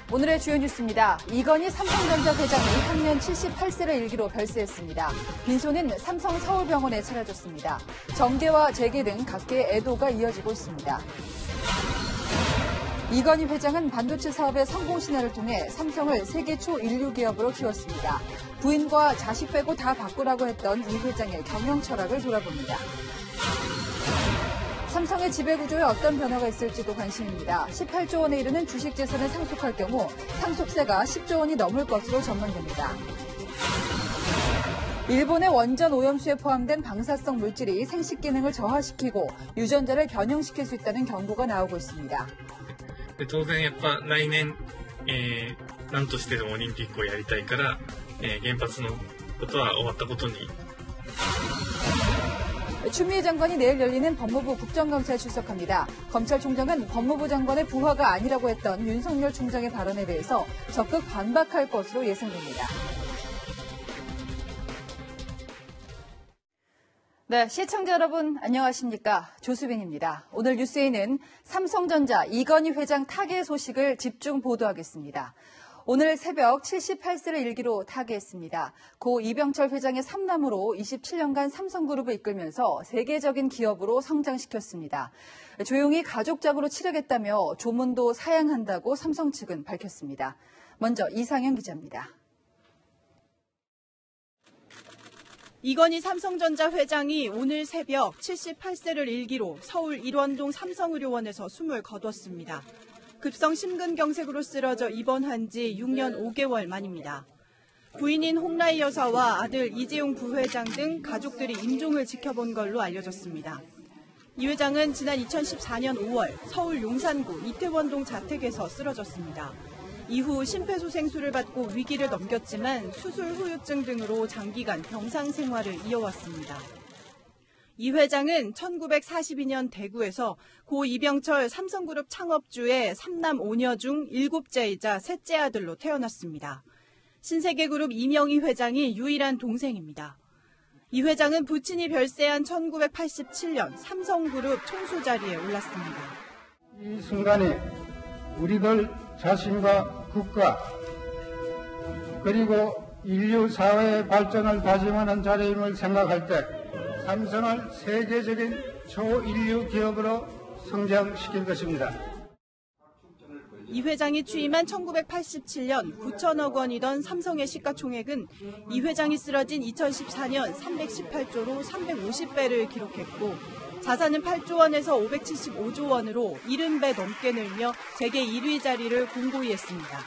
오늘의 주요 뉴스입니다. 이건희 삼성전자 회장이 향년 78세를 일기로 별세했습니다. 빈소는 삼성 서울병원에 차려졌습니다. 정계와 재계 등 각계의 애도가 이어지고 있습니다. 이건희 회장은 반도체 사업의 성공 신화를 통해 삼성을 세계 초인류 기업으로 키웠습니다. 부인과 자식 빼고 다 바꾸라고 했던 이 회장의 경영 철학을 돌아봅니다. 삼성의 지배구조에 어떤 변화가 있을지도 관심입니다. 18조 원에 이르는 주식 재산을 상속할 경우 상속세가 10조 원이 넘을 것으로 전망됩니다. 일본의 원전 오염수에 포함된 방사성 물질이 생식 기능을 저하시키고 유전자를 변형시킬 수 있다는 경고가 나오고 있습니다. 当然やっぱ来年、何としてでもオリンピックをやりたいから、原発のことは終わったことに。 추미애 장관이 내일 열리는 법무부 국정감사에 출석합니다. 검찰총장은 법무부 장관의 부하가 아니라고 했던 윤석열 총장의 발언에 대해서 적극 반박할 것으로 예상됩니다. 네, 시청자 여러분 안녕하십니까? 조수빈입니다. 오늘 뉴스에는 삼성전자 이건희 회장 타계 소식을 집중 보도하겠습니다. 오늘 새벽 78세를 일기로 타계했습니다. 고 이병철 회장의 삼남으로 27년간 삼성그룹을 이끌면서 세계적인 기업으로 성장시켰습니다. 조용히 가족장으로 치르겠다며 조문도 사양한다고 삼성 측은 밝혔습니다. 먼저 이상현 기자입니다. 이건희 삼성전자 회장이 오늘 새벽 78세를 일기로 서울 일원동 삼성의료원에서 숨을 거뒀습니다. 급성 심근경색으로 쓰러져 입원한 지 6년 5개월 만입니다. 부인인 홍라희 여사와 아들 이재용 부회장 등 가족들이 임종을 지켜본 걸로 알려졌습니다. 이 회장은 지난 2014년 5월 서울 용산구 이태원동 자택에서 쓰러졌습니다. 이후 심폐소생술을 받고 위기를 넘겼지만 수술 후유증 등으로 장기간 병상 생활을 이어왔습니다. 이 회장은 1942년 대구에서 고 이병철 삼성그룹 창업주의 3남 5녀 중 7째이자 셋째 아들로 태어났습니다. 신세계그룹 이명희 회장이 유일한 동생입니다. 이 회장은 부친이 별세한 1987년 삼성그룹 총수 자리에 올랐습니다. 이 순간에 우리들 자신과 국가 그리고 인류 사회의 발전을 다짐하는 자리임을 생각할 때 삼성을 세계적인 초인류 기업으로 성장시킬 것입니다. 이 회장이 취임한 1987년 9천억 원이던 삼성의 시가총액은 이 회장이 쓰러진 2014년 318조로 350배를 기록했고 자산은 8조 원에서 575조 원으로 70배 넘게 늘며 세계 1위 자리를 공고히 했습니다.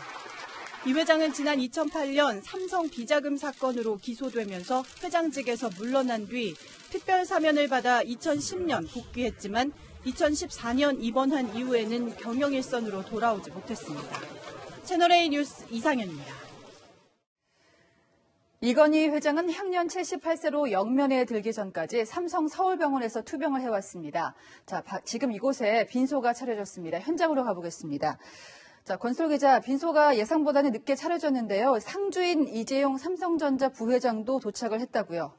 이 회장은 지난 2008년 삼성 비자금 사건으로 기소되면서 회장직에서 물러난 뒤 특별 사면을 받아 2010년 복귀했지만 2014년 입원한 이후에는 경영 일선으로 돌아오지 못했습니다. 채널A 뉴스 이상현입니다. 이건희 회장은 향년 78세로 영면에 들기 전까지 삼성 서울병원에서 투병을 해왔습니다. 자, 지금 이곳에 빈소가 차려졌습니다. 현장으로 가보겠습니다. 자, 권솔 기자, 빈소가 예상보다는 늦게 차려졌는데요. 상주인 이재용 삼성전자 부회장도 도착을 했다고요?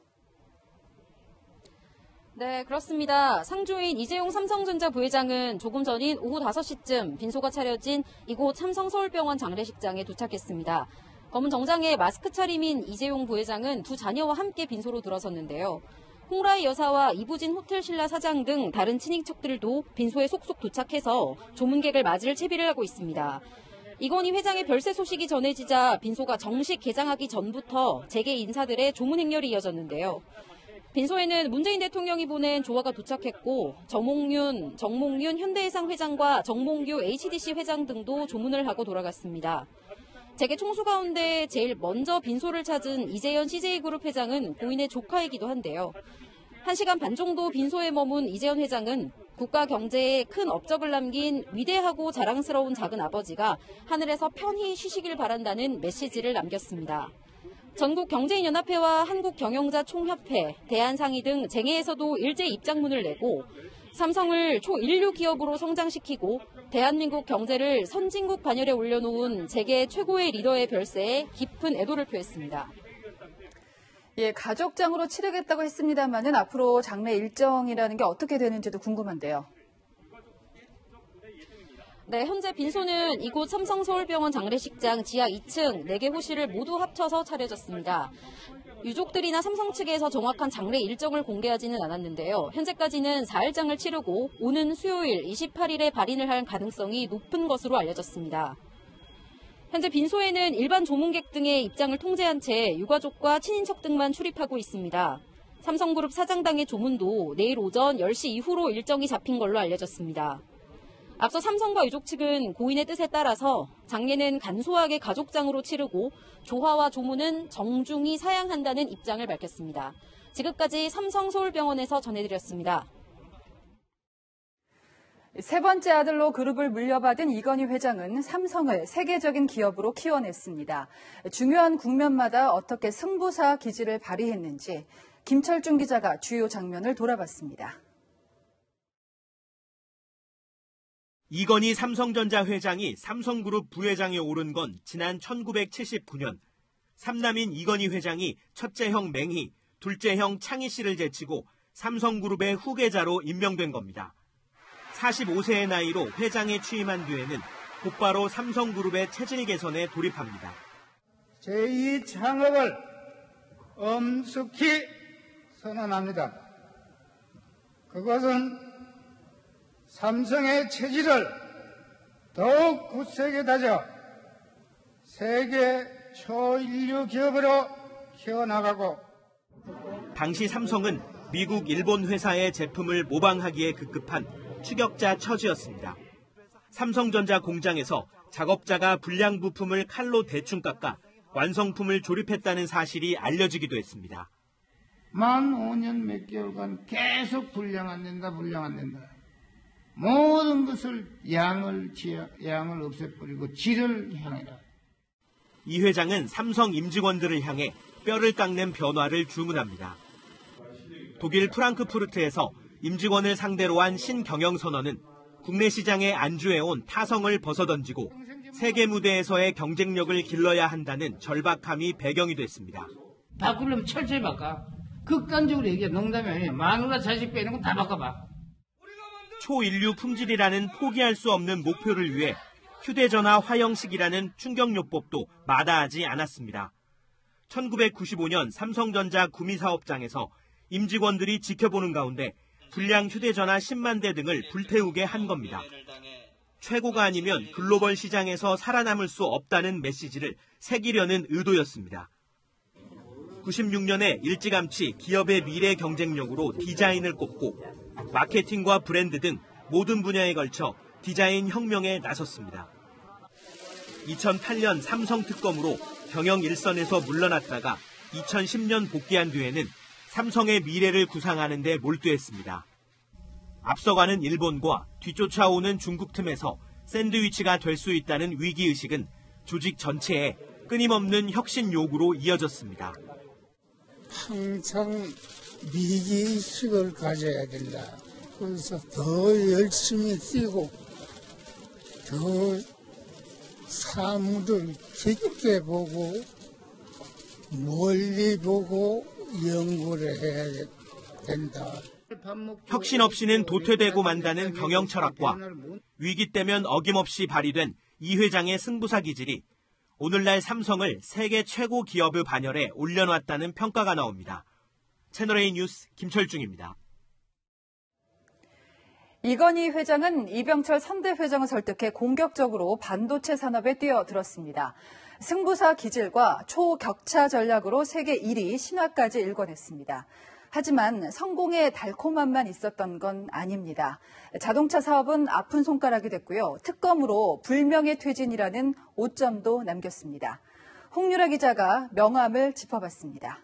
네, 그렇습니다. 상주인 이재용 삼성전자 부회장은 조금 전인 오후 5시쯤 빈소가 차려진 이곳 삼성서울병원 장례식장에 도착했습니다. 검은 정장에 마스크 차림인 이재용 부회장은 두 자녀와 함께 빈소로 들어섰는데요. 홍라희 여사와 이부진 호텔신라 사장 등 다른 친인척들도 빈소에 속속 도착해서 조문객을 맞을 채비를 하고 있습니다. 이건희 회장의 별세 소식이 전해지자 빈소가 정식 개장하기 전부터 재계 인사들의 조문 행렬이 이어졌는데요. 빈소에는 문재인 대통령이 보낸 조화가 도착했고 정몽윤 현대해상 회장과 정몽규 HDC 회장 등도 조문을 하고 돌아갔습니다. 재계 총수 가운데 제일 먼저 빈소를 찾은 이재현 CJ그룹 회장은 고인의 조카이기도 한데요. 1시간 반 정도 빈소에 머문 이재현 회장은 국가 경제에 큰 업적을 남긴 위대하고 자랑스러운 작은 아버지가 하늘에서 편히 쉬시길 바란다는 메시지를 남겼습니다. 전국경제인연합회와 한국경영자총협회, 대한상의 등 쟁회에서도 일제 입장문을 내고 삼성을 초인류 기업으로 성장시키고 대한민국 경제를 선진국 반열에 올려놓은 재계 최고의 리더의 별세에 깊은 애도를 표했습니다. 예, 가족장으로 치르겠다고 했습니다만은 앞으로 장례 일정이라는 게 어떻게 되는지도 궁금한데요. 네, 현재 빈소는 이곳 삼성서울병원 장례식장 지하 2층 4개 호실을 모두 합쳐서 차려졌습니다. 유족들이나 삼성 측에서 정확한 장례 일정을 공개하지는 않았는데요. 현재까지는 4일장을 치르고 오는 수요일 28일에 발인을 할 가능성이 높은 것으로 알려졌습니다. 현재 빈소에는 일반 조문객 등의 입장을 통제한 채 유가족과 친인척 등만 출입하고 있습니다. 삼성그룹 사장당의 조문도 내일 오전 10시 이후로 일정이 잡힌 걸로 알려졌습니다. 앞서 삼성과 유족 측은 고인의 뜻에 따라서 장례는 간소하게 가족장으로 치르고 조화와 조문은 정중히 사양한다는 입장을 밝혔습니다. 지금까지 삼성서울병원에서 전해드렸습니다. 세 번째 아들로 그룹을 물려받은 이건희 회장은 삼성을 세계적인 기업으로 키워냈습니다. 중요한 국면마다 어떻게 승부사 기질을 발휘했는지 김철중 기자가 주요 장면을 돌아봤습니다. 이건희 삼성전자 회장이 삼성그룹 부회장에 오른 건 지난 1979년. 삼남인 이건희 회장이 첫째 형 맹희, 둘째 형 창희 씨를 제치고 삼성그룹의 후계자로 임명된 겁니다. 45세의 나이로 회장에 취임한 뒤에는 곧바로 삼성그룹의 체질 개선에 돌입합니다. 제2 창업을 엄숙히 선언합니다. 그것은 삼성의 체질을 더욱 굳세게 다져 세계 초인류 기업으로 키워나가고 당시 삼성은 미국, 일본 회사의 제품을 모방하기에 급급한 추격자 처지였습니다. 삼성전자 공장에서 작업자가 불량 부품을 칼로 대충 깎아 완성품을 조립했다는 사실이 알려지기도 했습니다. 만 5년 몇 개월간 계속 불량 안 된다. 모든 것을 양을 없애버리고 질을 향해라. 이 회장은 삼성 임직원들을 향해 뼈를 깎는 변화를 주문합니다. 독일 프랑크푸르트에서 임직원을 상대로 한 신경영선언은 국내 시장에 안주해온 타성을 벗어던지고 세계 무대에서의 경쟁력을 길러야 한다는 절박함이 배경이 됐습니다. 바꾸려면 철저히 바꿔. 극단적으로 얘기해. 농담이 아니에요. 마누라 자식 빼는 건 다 바꿔봐. 초인류 품질이라는 포기할 수 없는 목표를 위해 휴대전화 화형식이라는 충격요법도 마다하지 않았습니다. 1995년 삼성전자 구미사업장에서 임직원들이 지켜보는 가운데 불량 휴대전화 10만 대 등을 불태우게 한 겁니다. 최고가 아니면 글로벌 시장에서 살아남을 수 없다는 메시지를 새기려는 의도였습니다. 96년에 일찌감치 기업의 미래 경쟁력으로 디자인을 꼽고 마케팅과 브랜드 등 모든 분야에 걸쳐 디자인 혁명에 나섰습니다. 2008년 삼성 특검으로 경영 일선에서 물러났다가 2010년 복귀한 뒤에는 삼성의 미래를 구상하는 데 몰두했습니다. 앞서가는 일본과 뒤쫓아오는 중국 틈에서 샌드위치가 될 수 있다는 위기의식은 조직 전체에 끊임없는 혁신 요구로 이어졌습니다. 항상 위기의식을 가져야 된다. 그래서 더 열심히 뛰고 더 사무를 깊게 보고 멀리 보고 연구를 해야 된다. 혁신 없이는 도태되고 만다는 경영 철학과 위기 때면 어김없이 발휘된 이 회장의 승부사 기질이 오늘날 삼성을 세계 최고 기업의 반열에 올려놨다는 평가가 나옵니다. 채널A 뉴스 김철중입니다. 이건희 회장은 이병철 선대 회장을 설득해 공격적으로 반도체 산업에 뛰어들었습니다. 승부사 기질과 초격차 전략으로 세계 1위 신화까지 일궈냈습니다. 하지만 성공의 달콤함만 있었던 건 아닙니다. 자동차 사업은 아픈 손가락이 됐고요. 특검으로 불명예 퇴진이라는 오점도 남겼습니다. 홍유라 기자가 명암을 짚어봤습니다.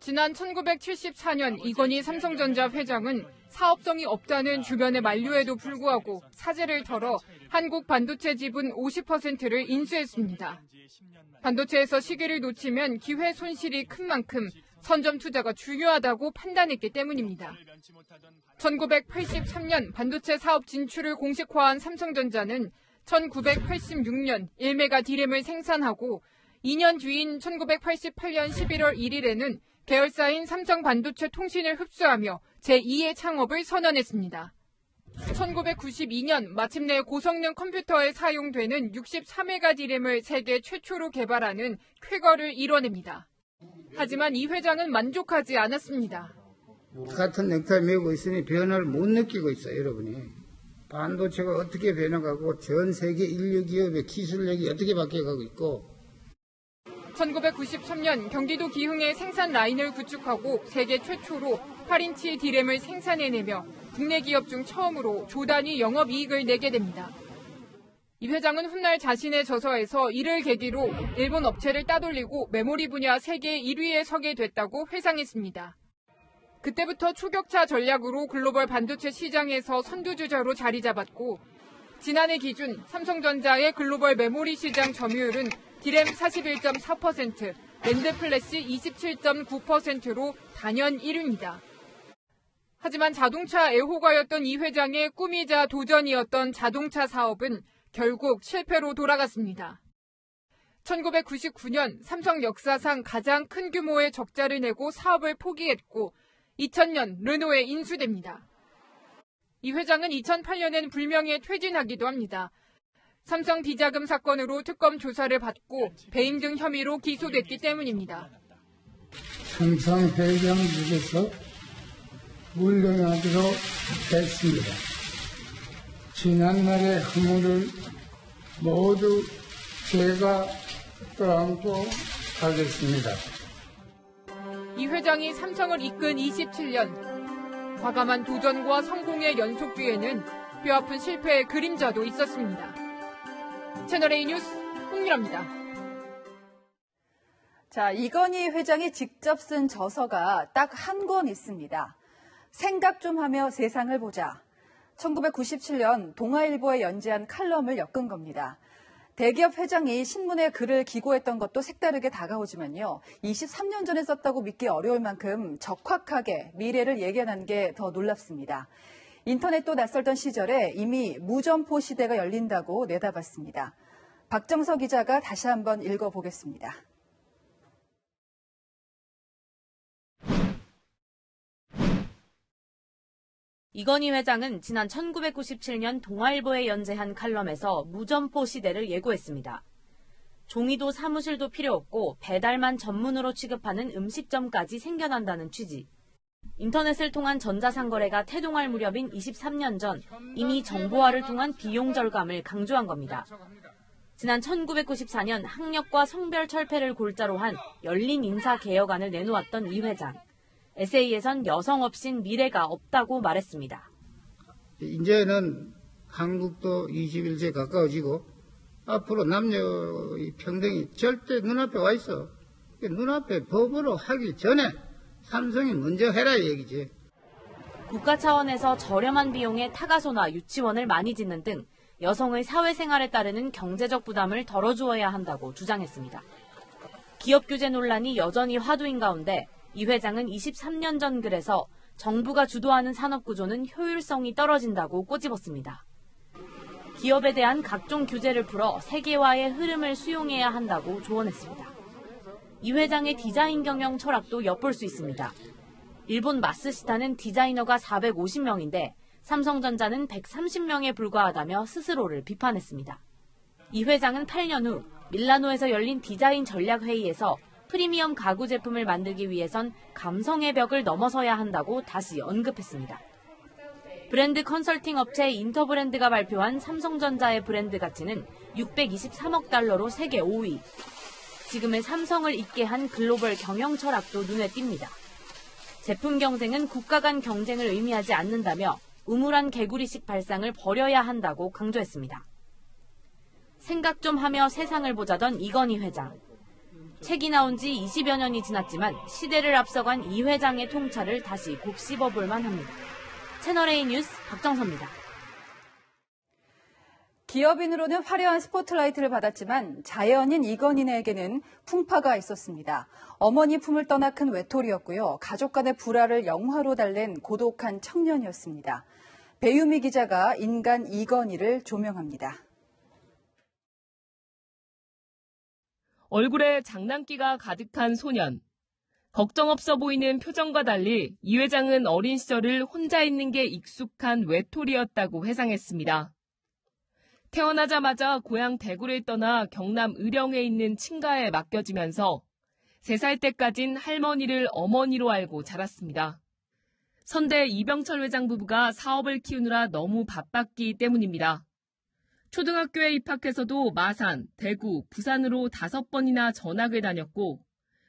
지난 1974년 이건희 삼성전자 회장은 사업성이 없다는 주변의 만류에도 불구하고 사재를 털어 한국 반도체 지분 50%를 인수했습니다. 반도체에서 시기를 놓치면 기회 손실이 큰 만큼 선점 투자가 중요하다고 판단했기 때문입니다. 1983년 반도체 사업 진출을 공식화한 삼성전자는 1986년 1메가 D램을 생산하고 2년 뒤인 1988년 11월 1일에는 계열사인 삼성반도체 통신을 흡수하며 제2의 창업을 선언했습니다. 1992년 마침내 고성능 컴퓨터에 사용되는 63메가 디램을 세계 최초로 개발하는 쾌거를 이뤄냅니다. 하지만 이 회장은 만족하지 않았습니다. 같은 넥타이 메고 있으니 변화를 못 느끼고 있어요, 여러분이. 반도체가 어떻게 변해가고 전 세계 인류 기업의 기술력이 어떻게 바뀌어가고 있고. 1993년 경기도 기흥에 생산 라인을 구축하고 세계 최초로 8인치 디램을 생산해내며 국내 기업 중 처음으로 조단위 영업이익을 내게 됩니다. 이 회장은 훗날 자신의 저서에서 이를 계기로 일본 업체를 따돌리고 메모리 분야 세계 1위에 서게 됐다고 회상했습니다. 그때부터 초격차 전략으로 글로벌 반도체 시장에서 선두주자로 자리 잡았고 지난해 기준 삼성전자의 글로벌 메모리 시장 점유율은 디램 41.4%, 랜드 플래시 27.9%로 단연 1위입니다. 하지만 자동차 애호가였던 이 회장의 꿈이자 도전이었던 자동차 사업은 결국 실패로 돌아갔습니다. 1999년 삼성 역사상 가장 큰 규모의 적자를 내고 사업을 포기했고 2000년 르노에 인수됩니다. 이 회장은 2008년엔 불명예 퇴진하기도 합니다. 삼성 비자금 사건으로 특검 조사를 받고 배임 등 혐의로 기소됐기 때문입니다. 삼성 회장직에서 물러나기로 했습니다. 지난날의 허물을 모두 제가 떠안고 가겠습니다. 이 회장이 삼성을 이끈 27년, 과감한 도전과 성공의 연속 뒤에는 뼈아픈 실패의 그림자도 있었습니다. 채널A 뉴스 홍미라입니다. 자, 이건희 회장이 직접 쓴 저서가 딱 한 권 있습니다. 생각 좀 하며 세상을 보자. 1997년 동아일보에 연재한 칼럼을 엮은 겁니다. 대기업 회장이 신문에 글을 기고했던 것도 색다르게 다가오지만요. 23년 전에 썼다고 믿기 어려울 만큼 적확하게 미래를 예견한 게 더 놀랍습니다. 인터넷도 낯설던 시절에 이미 무점포 시대가 열린다고 내다봤습니다. 박정서 기자가 다시 한번 읽어보겠습니다. 이건희 회장은 지난 1997년 동아일보에 연재한 칼럼에서 무점포 시대를 예고했습니다. 종이도 사무실도 필요 없고 배달만 전문으로 취급하는 음식점까지 생겨난다는 취지. 인터넷을 통한 전자상거래가 태동할 무렵인 23년 전 이미 정보화를 통한 비용 절감을 강조한 겁니다. 지난 1994년 학력과 성별 철폐를 골자로 한 열린 인사개혁안을 내놓았던 이 회장. 에세이에선 여성 없인 미래가 없다고 말했습니다. 이제는 한국도 21세에 가까워지고 앞으로 남녀의 평등이 절대 눈앞에 와 있어. 눈앞에 법으로 하기 전에 삼성이 먼저 해라 이 얘기지. 국가 차원에서 저렴한 비용에 타가소나 유치원을 많이 짓는 등 여성의 사회생활에 따르는 경제적 부담을 덜어주어야 한다고 주장했습니다. 기업 규제 논란이 여전히 화두인 가운데 이 회장은 23년 전 글에서 정부가 주도하는 산업구조는 효율성이 떨어진다고 꼬집었습니다. 기업에 대한 각종 규제를 풀어 세계화의 흐름을 수용해야 한다고 조언했습니다. 이 회장의 디자인 경영 철학도 엿볼 수 있습니다. 일본 마쓰시타는 디자이너가 450명인데 삼성전자는 130명에 불과하다며 스스로를 비판했습니다. 이 회장은 8년 후 밀라노에서 열린 디자인 전략회의에서 프리미엄 가구 제품을 만들기 위해선 감성의 벽을 넘어서야 한다고 다시 언급했습니다. 브랜드 컨설팅 업체 인터브랜드가 발표한 삼성전자의 브랜드 가치는 623억 달러로 세계 5위. 지금의 삼성을 있게 한 글로벌 경영 철학도 눈에 띕니다. 제품 경쟁은 국가 간 경쟁을 의미하지 않는다며 우물한 개구리식 발상을 버려야 한다고 강조했습니다. 생각 좀 하며 세상을 보자던 이건희 회장. 책이 나온 지 20여 년이 지났지만 시대를 앞서간 이 회장의 통찰을 다시 곱씹어 볼 만합니다. 채널A 뉴스 박정서입니다. 기업인으로는 화려한 스포트라이트를 받았지만 자연인 이건희에게는 풍파가 있었습니다. 어머니 품을 떠나 큰 외톨이였고요. 가족 간의 불화를 영화로 달랜 고독한 청년이었습니다. 배유미 기자가 인간 이건희를 조명합니다. 얼굴에 장난기가 가득한 소년. 걱정 없어 보이는 표정과 달리 이 회장은 어린 시절을 혼자 있는 게 익숙한 외톨이였다고 회상했습니다. 태어나자마자 고향 대구를 떠나 경남 의령에 있는 친가에 맡겨지면서 3살 때까진 할머니를 어머니로 알고 자랐습니다. 선대 이병철 회장 부부가 사업을 키우느라 너무 바빴기 때문입니다. 초등학교에 입학해서도 마산, 대구, 부산으로 5번이나 전학을 다녔고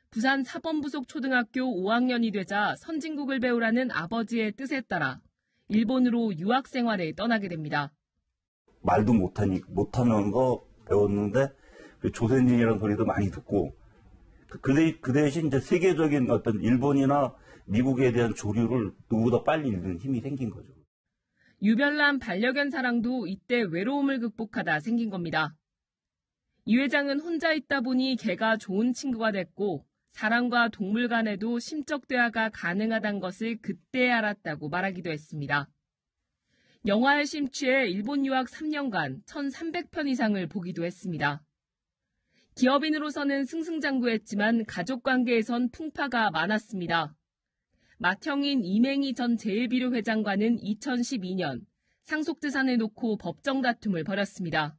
부산 사범부속초등학교 5학년이 되자 선진국을 배우라는 아버지의 뜻에 따라 일본으로 유학 생활에 떠나게 됩니다. 말도 못하는 거 배웠는데 조선인이라는 소리도 많이 듣고 그 대신 이제 세계적인 어떤 일본이나 미국에 대한 조류를 누구보다 빨리 읽는 힘이 생긴 거죠. 유별난 반려견 사랑도 이때 외로움을 극복하다 생긴 겁니다. 이 회장은 혼자 있다 보니 개가 좋은 친구가 됐고 사람과 동물 간에도 심적 대화가 가능하다는 것을 그때 알았다고 말하기도 했습니다. 영화에 심취해 일본 유학 3년간 1,300편 이상을 보기도 했습니다. 기업인으로서는 승승장구했지만 가족관계에선 풍파가 많았습니다. 맏형인 이맹희 전 제일비료 회장과는 2012년 상속재산을 놓고 법정 다툼을 벌였습니다.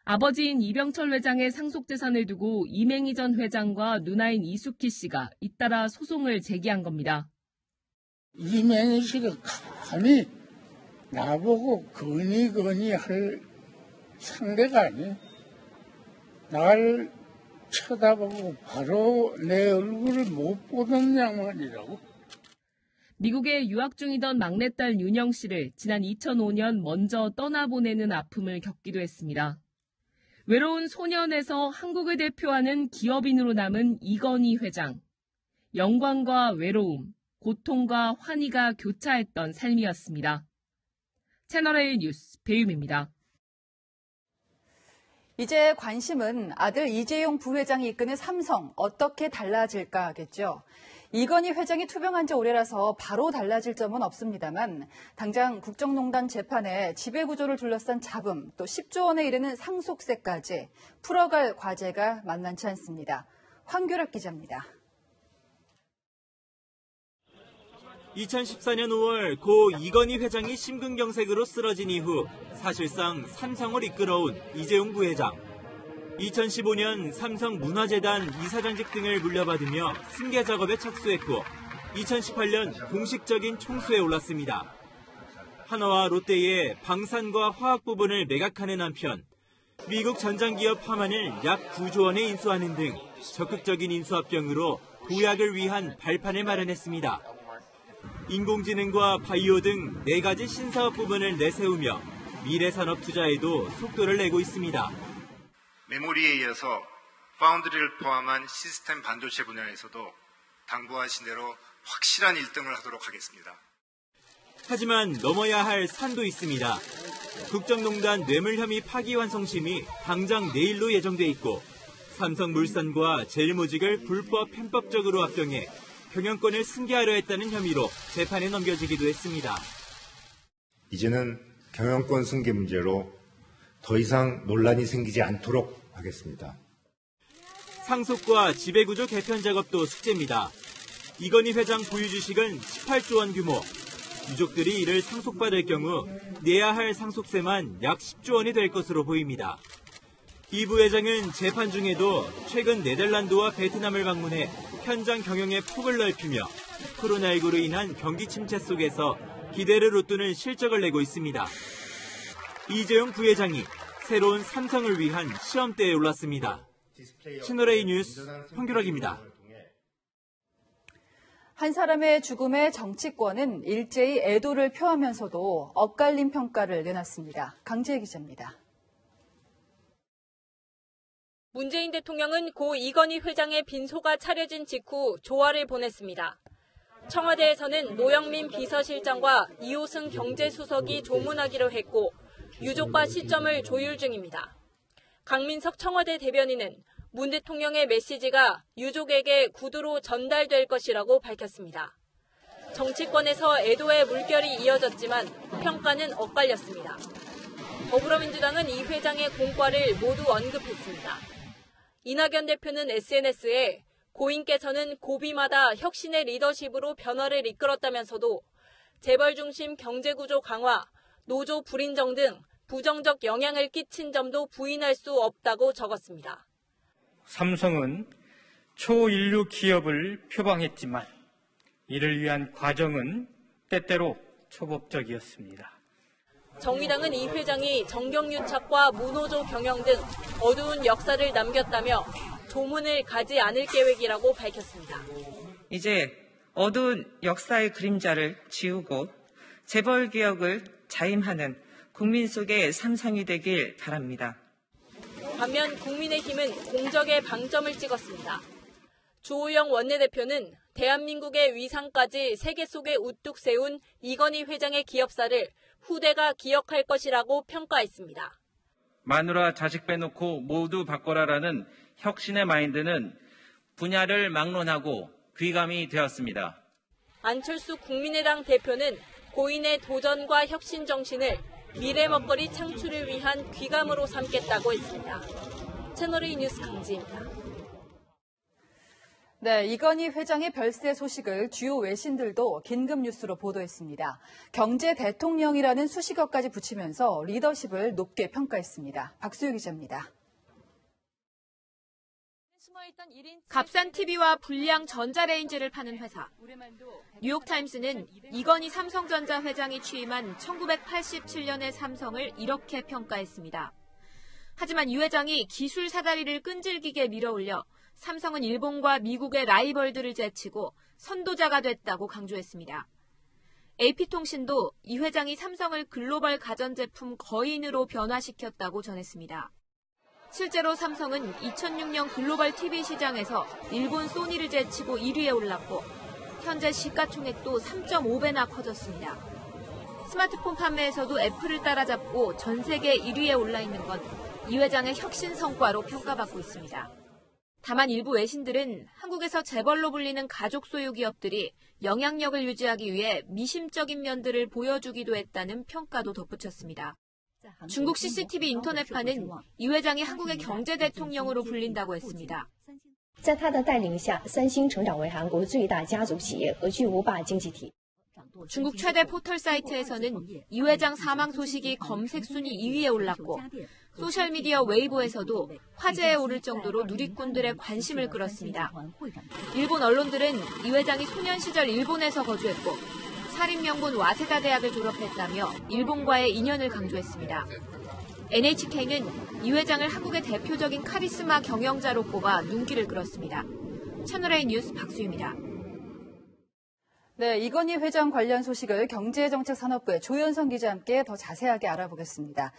아버지인 이병철 회장의 상속재산을 두고 이맹희 전 회장과 누나인 이숙희 씨가 잇따라 소송을 제기한 겁니다. 이맹희 씨가 감히 나보고 건의 할 상대가 아니에요. 날 쳐다보고 바로 내 얼굴을 못 보던 양반이라고. 미국에 유학 중이던 막내딸 윤영 씨를 지난 2005년 먼저 떠나보내는 아픔을 겪기도 했습니다. 외로운 소년에서 한국을 대표하는 기업인으로 남은 이건희 회장. 영광과 외로움, 고통과 환희가 교차했던 삶이었습니다. 채널A 뉴스 배유미입니다. 이제 관심은 아들 이재용 부회장이 이끄는 삼성 어떻게 달라질까겠죠. 이건희 회장이 투병한 지 오래라서 바로 달라질 점은 없습니다만 당장 국정농단 재판에 지배구조를 둘러싼 잡음 또 10조 원에 이르는 상속세까지 풀어갈 과제가 만만치 않습니다. 황교력 기자입니다. 2014년 5월 고 이건희 회장이 심근경색으로 쓰러진 이후 사실상 삼성을 이끌어온 이재용 부회장. 2015년 삼성 문화재단 이사장직 등을 물려받으며 승계 작업에 착수했고 2018년 공식적인 총수에 올랐습니다. 한화와 롯데의 방산과 화학 부분을 매각하는 한편 미국 전장기업 하만을 약 9조 원에 인수하는 등 적극적인 인수합병으로 도약을 위한 발판을 마련했습니다. 인공지능과 바이오 등 4가지 신사업 부분을 내세우며 미래산업 투자에도 속도를 내고 있습니다. 메모리에 이어서 파운드리를 포함한 시스템 반도체 분야에서도 당부하신 대로 확실한 1등을 하도록 하겠습니다. 하지만 넘어야 할 산도 있습니다. 국정농단 뇌물 혐의 파기환송심이 당장 내일로 예정돼 있고 삼성물산과 제일모직을 불법 편법적으로 합병해 경영권을 승계하려 했다는 혐의로 재판에 넘겨지기도 했습니다. 이제는 경영권 승계 문제로 더 이상 논란이 생기지 않도록 하겠습니다. 상속과 지배구조 개편 작업도 숙제입니다. 이건희 회장 보유 주식은 18조 원 규모. 유족들이 이를 상속받을 경우 내야 할 상속세만 약 10조 원이 될 것으로 보입니다. 이 부회장은 재판 중에도 최근 네덜란드와 베트남을 방문해 현장 경영의 폭을 넓히며 코로나19로 인한 경기 침체 속에서 기대를 웃도는 실적을 내고 있습니다. 이재용 부회장이 새로운 삼성을 위한 시험대에 올랐습니다. 채널A 뉴스 황규락입니다. 한 사람의 죽음에 정치권은 일제히 애도를 표하면서도 엇갈린 평가를 내놨습니다. 강지혜 기자입니다. 문재인 대통령은 고 이건희 회장의 빈소가 차려진 직후 조화를 보냈습니다. 청와대에서는 노영민 비서실장과 이호승 경제수석이 조문하기로 했고 유족과 시점을 조율 중입니다. 강민석 청와대 대변인은 문 대통령의 메시지가 유족에게 구두로 전달될 것이라고 밝혔습니다. 정치권에서 애도의 물결이 이어졌지만 평가는 엇갈렸습니다. 더불어민주당은 이 회장의 공과를 모두 언급했습니다. 이낙연 대표는 SNS에 고인께서는 고비마다 혁신의 리더십으로 변화를 이끌었다면서도 재벌 중심 경제구조 강화, 노조 불인정 등 부정적 영향을 끼친 점도 부인할 수 없다고 적었습니다. 삼성은 초인류 기업을 표방했지만 이를 위한 과정은 때때로 초법적이었습니다. 정의당은 이 회장이 정경유착과 무노조 경영 등 어두운 역사를 남겼다며 조문을 가지 않을 계획이라고 밝혔습니다. 이제 어두운 역사의 그림자를 지우고 재벌 개혁을 자임하는 국민 속의 삼성이 되길 바랍니다. 반면 국민의힘은 공적의 방점을 찍었습니다. 주호영 원내대표는 대한민국의 위상까지 세계 속에 우뚝 세운 이건희 회장의 기업사를 후대가 기억할 것이라고 평가했습니다. 마누라 자식 빼놓고 모두 바꿔라라는 혁신의 마인드는 분야를 막론하고 귀감이 되었습니다. 안철수 국민의당 대표는 고인의 도전과 혁신 정신을 미래 먹거리 창출을 위한 귀감으로 삼겠다고 했습니다. 채널A 뉴스 강지입니다. 네, 이건희 회장의 별세 소식을 주요 외신들도 긴급 뉴스로 보도했습니다. 경제 대통령이라는 수식어까지 붙이면서 리더십을 높게 평가했습니다. 박수유 기자입니다. 값싼 TV와 불량 전자레인지를 파는 회사. 뉴욕타임스는 이건희 삼성전자 회장이 취임한 1987년의 삼성을 이렇게 평가했습니다. 하지만 이 회장이 기술 사다리를 끈질기게 밀어올려 삼성은 일본과 미국의 라이벌들을 제치고 선도자가 됐다고 강조했습니다. AP통신도 이 회장이 삼성을 글로벌 가전제품 거인으로 변화시켰다고 전했습니다. 실제로 삼성은 2006년 글로벌 TV 시장에서 일본 소니를 제치고 1위에 올랐고 현재 시가총액도 3.5배나 커졌습니다. 스마트폰 판매에서도 애플을 따라잡고 전 세계 1위에 올라 있는 건 이 회장의 혁신 성과로 평가받고 있습니다. 다만 일부 외신들은 한국에서 재벌로 불리는 가족 소유 기업들이 영향력을 유지하기 위해 미심적인 면들을 보여주기도 했다는 평가도 덧붙였습니다. 중국 CCTV 인터넷판은 이 회장이 한국의 경제 대통령으로 불린다고 했습니다. 在他的带领下，三星成长为韩国最大家族企业和巨无霸经济体。 중국 최대 포털 사이트에서는 이 회장 사망 소식이 검색 순위 2위에 올랐고 소셜미디어 웨이보에서도 화제에 오를 정도로 누리꾼들의 관심을 끌었습니다. 일본 언론들은 이 회장이 소년 시절 일본에서 거주했고 사립명문 와세다 대학을 졸업했다며 일본과의 인연을 강조했습니다. NHK는 이 회장을 한국의 대표적인 카리스마 경영자로 꼽아 눈길을 끌었습니다. 채널A 뉴스 박수유입니다. 네, 이건희 회장 관련 소식을 경제정책산업부의 조현성 기자와 함께 더 자세하게 알아보겠습니다.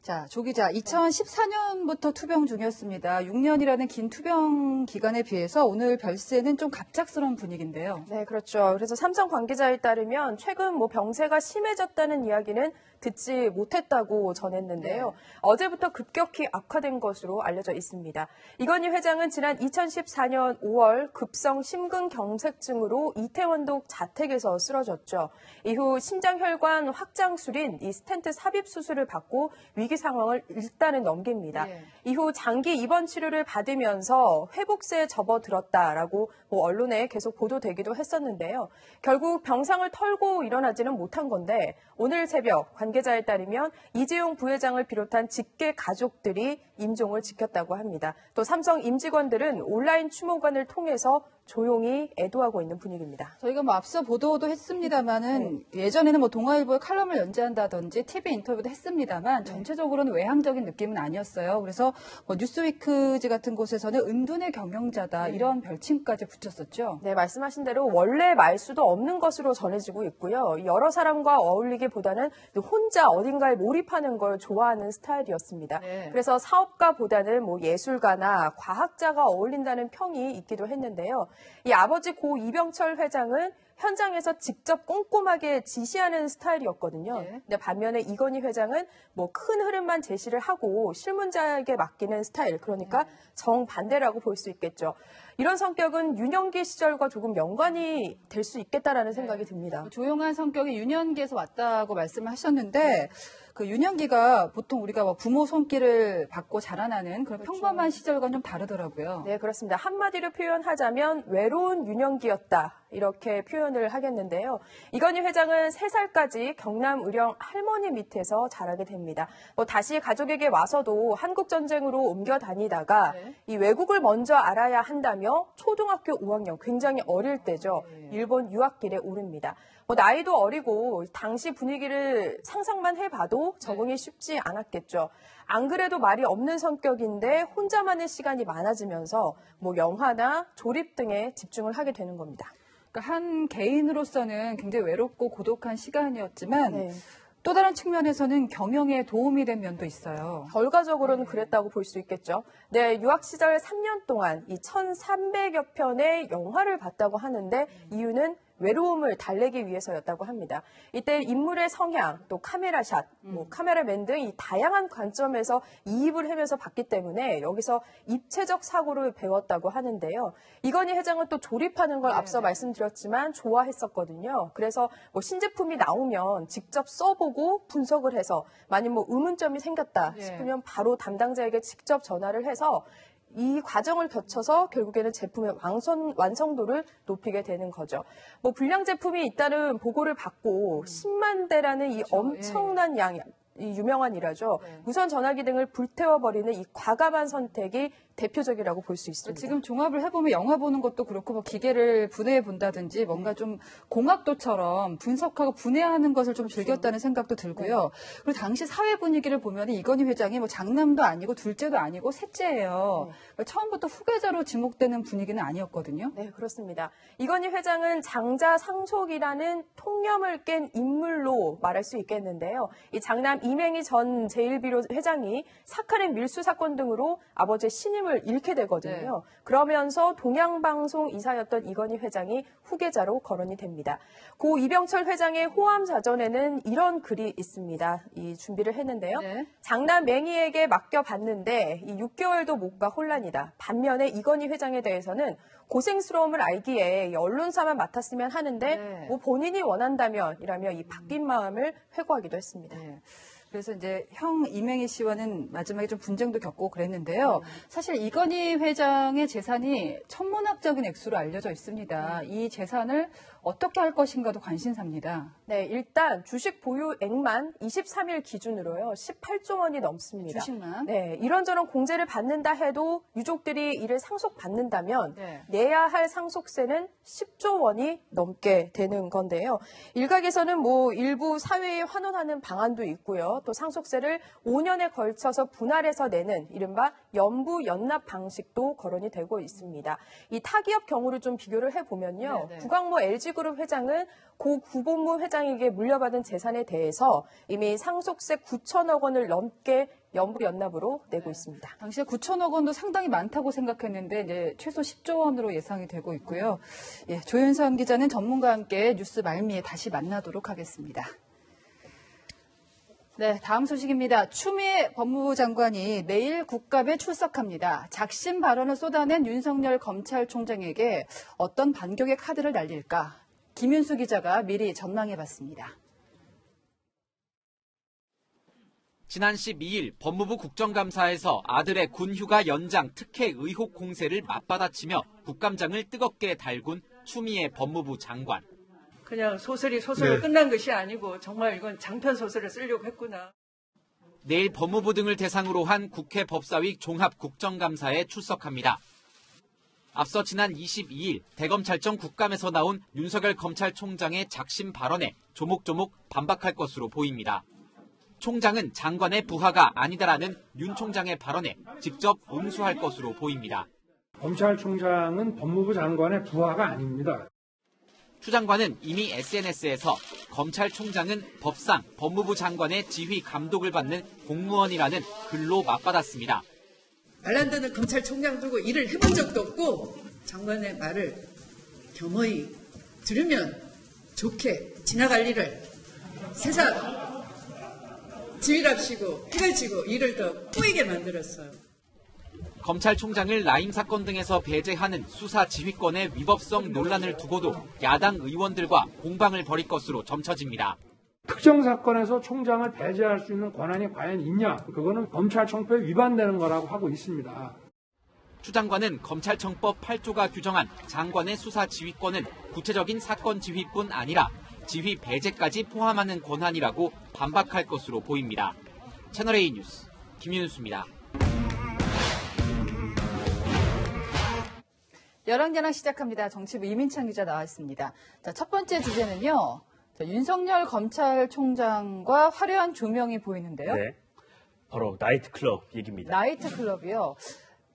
자, 조 기자, 2014년부터 투병 중이었습니다. 6년이라는 긴 투병 기간에 비해서 오늘 별세는 좀 갑작스러운 분위기인데요. 네, 그렇죠. 그래서 삼성 관계자에 따르면 최근 병세가 심해졌다는 이야기는 듣지 못했다고 전했는데요. 네. 어제부터 급격히 악화된 것으로 알려져 있습니다. 이건희 회장은 지난 2014년 5월 급성 심근경색증으로 이태원동 자택에서 쓰러졌죠. 이후 심장혈관 확장술인 이 스텐트 삽입 수술을 받고 위기 상황을 일단은 넘깁니다. 네. 이후 장기 입원 치료를 받으면서 회복세에 접어들었다라고 언론에 계속 보도되기도 했었는데요. 결국 병상을 털고 일어나지는 못한 건데 오늘 새벽 관계자에 따르면 이재용 부회장을 비롯한 직계 가족들이 임종을 지켰다고 합니다. 또 삼성 임직원들은 온라인 추모관을 통해서 조용히 애도하고 있는 분위기입니다. 저희가 앞서 보도도 했습니다만은 예전에는 동아일보에 칼럼을 연재한다든지 TV 인터뷰도 했습니다만 전체적으로는 외향적인 느낌은 아니었어요. 그래서 뉴스위크지 같은 곳에서는 은둔의 경영자다 이런 별칭까지 붙였었죠. 네, 말씀하신 대로 원래 말수도 없는 것으로 전해지고 있고요. 여러 사람과 어울리기보다는 혼자 어딘가에 몰입하는 걸 좋아하는 스타일이었습니다. 네. 그래서 사업가보다는 예술가나 과학자가 어울린다는 평이 있기도 했는데요. 이 아버지 고 이병철 회장은 현장에서 직접 꼼꼼하게 지시하는 스타일이었거든요. 네. 근데 반면에 이건희 회장은 큰 흐름만 제시를 하고 실문자에게 맡기는 스타일, 그러니까 정반대라고 볼 수 있겠죠. 이런 성격은 윤영기 시절과 조금 연관이 될 수 있겠다라는 생각이 듭니다. 조용한 성격이 윤영기에서 왔다고 말씀을 하셨는데 그 윤영기가 보통 우리가 뭐 부모 손길을 받고 자라나는 그런 평범한 시절과는 좀 다르더라고요. 네, 그렇습니다. 한마디로 표현하자면 외로운 윤영기였다. 이렇게 표현을 하겠는데요. 이건희 회장은 3살까지 경남 의령 할머니 밑에서 자라게 됩니다. 다시 가족에게 와서도 한국전쟁으로 옮겨 다니다가 이 외국을 먼저 알아야 한다며 초등학교 5학년, 굉장히 어릴 때죠. 일본 유학길에 오릅니다. 나이도 어리고 당시 분위기를 상상만 해봐도 적응이 쉽지 않았겠죠. 안 그래도 말이 없는 성격인데 혼자만의 시간이 많아지면서 영화나 조립 등에 집중을 하게 되는 겁니다. 그러니까 한 개인으로서는 굉장히 외롭고 고독한 시간이었지만 또 다른 측면에서는 경영에 도움이 된 면도 있어요. 결과적으로는 그랬다고 볼 수 있겠죠. 네, 유학 시절 3년 동안 이 1,300여 편의 영화를 봤다고 하는데 이유는 외로움을 달래기 위해서였다고 합니다. 이때 인물의 성향, 또 카메라샷, 카메라맨 등 이 다양한 관점에서 이입을 하면서 봤기 때문에 여기서 입체적 사고를 배웠다고 하는데요. 이건희 회장은 또 조립하는 걸 앞서 말씀드렸지만 좋아했었거든요. 그래서 신제품이 나오면 직접 써보고 분석을 해서 만약 의문점이 생겼다 싶으면 바로 담당자에게 직접 전화를 해서 이 과정을 거쳐서 결국에는 제품의 완성도를 높이게 되는 거죠. 불량 제품이 있다는 보고를 받고 10만 대라는 이 엄청난 이 유명한 일화죠. 무선 전화기 등을 불태워버리는 이 과감한 선택이 대표적이라고 볼 수 있습니다. 지금 종합을 해보면 영화 보는 것도 그렇고 기계를 분해해 본다든지 뭔가 좀 공학도처럼 분석하고 분해하는 것을 좀 즐겼다는 생각도 들고요. 그리고 당시 사회 분위기를 보면 이건희 회장이 장남도 아니고 둘째도 아니고 셋째예요. 처음부터 후계자로 지목되는 분위기는 아니었거든요. 네, 그렇습니다. 이건희 회장은 장자 상속이라는 통념을 깬 인물로 말할 수 있겠는데요. 이 장남 이맹희 전 제1비로 회장이 사카린 밀수 사건 등으로 아버지의 신임을 잃게 되거든요. 그러면서 동양방송 이사였던 이건희 회장이 후계자로 거론이 됩니다. 고 이병철 회장의 호암 자전에는 이런 글이 있습니다. 이 준비를 했는데요. 장남 맹희에게 맡겨봤는데 이 6개월도 못 가 혼란이다. 반면에 이건희 회장에 대해서는 고생스러움을 알기에 언론사만 맡았으면 하는데 본인이 원한다면 이라며 이 바뀐 마음을 회고하기도 했습니다. 그래서 이제 형 이맹희 씨와는 마지막에 좀 분쟁도 겪고 그랬는데요. 사실 이건희 회장의 재산이 천문학적인 액수로 알려져 있습니다. 이 재산을 어떻게 할 것인가도 관심사입니다. 네, 일단 주식 보유액만 23일 기준으로요. 18조 원이 넘습니다. 주식만? 네, 이런저런 공제를 받는다 해도 유족들이 이를 상속받는다면 내야 할 상속세는 10조 원이 넘게 되는 건데요. 일각에서는 일부 사회에 환원하는 방안도 있고요. 또 상속세를 5년에 걸쳐서 분할해서 내는 이른바 연부연납 방식도 거론이 되고 있습니다. 이 타기업 경우를 좀 비교를 해보면요. 구광모 LG그룹 회장은 고 구본무 회장에게 물려받은 재산에 대해서 이미 상속세 9천억 원을 넘게 연부연납으로 내고 있습니다. 당시에 9천억 원도 상당히 많다고 생각했는데 이제 최소 10조 원으로 예상이 되고 있고요. 조윤선 기자는 전문가와 함께 뉴스 말미에 다시 만나도록 하겠습니다. 네, 다음 소식입니다. 추미애 법무부 장관이 내일 국감에 출석합니다. 작심 발언을 쏟아낸 윤석열 검찰총장에게 어떤 반격의 카드를 날릴까? 김윤수 기자가 미리 전망해봤습니다. 지난 12일 법무부 국정감사에서 아들의 군휴가 연장 특혜 의혹 공세를 맞받아치며 국감장을 뜨겁게 달군 추미애 법무부 장관. 그냥 소설로 끝난 것이 아니고 정말 이건 장편 소설을 쓰려고 했구나. 내일 법무부 등을 대상으로 한 국회 법사위 종합국정감사에 출석합니다. 앞서 지난 22일 대검찰청 국감에서 나온 윤석열 검찰총장의 작심 발언에 조목조목 반박할 것으로 보입니다. 총장은 장관의 부하가 아니다라는 윤 총장의 발언에 직접 응수할 것으로 보입니다. 검찰총장은 법무부 장관의 부하가 아닙니다. 추 장관은 이미 SNS에서 검찰총장은 법상 법무부 장관의 지휘 감독을 받는 공무원이라는 글로 맞받았습니다. 말란다는 검찰총장 두고 일을 해본 적도 없고 장관의 말을 겸허히 들으면 좋게 지나갈 일을 세상 지휘랍시고 해를 지고 일을 더 꼬이게 만들었어요. 검찰총장을 라임 사건 등에서 배제하는 수사 지휘권의 위법성 논란을 두고도 야당 의원들과 공방을 벌일 것으로 점쳐집니다. 특정 사건에서 총장을 배제할 수 있는 권한이 과연 있냐? 그거는 검찰청법에 위반되는 거라고 하고 있습니다. 추 장관은 검찰청법 8조가 규정한 장관의 수사 지휘권은 구체적인 사건 지휘뿐 아니라 지휘 배제까지 포함하는 권한이라고 반박할 것으로 보입니다. 채널A 뉴스 김윤수입니다. 열왕열왕 시작합니다. 정치부 이민창 기자 나와 있습니다. 자, 첫 번째 주제는요. 자, 윤석열 검찰총장과 화려한 조명이 보이는데요. 네, 바로 나이트클럽 얘기입니다. 나이트클럽이요.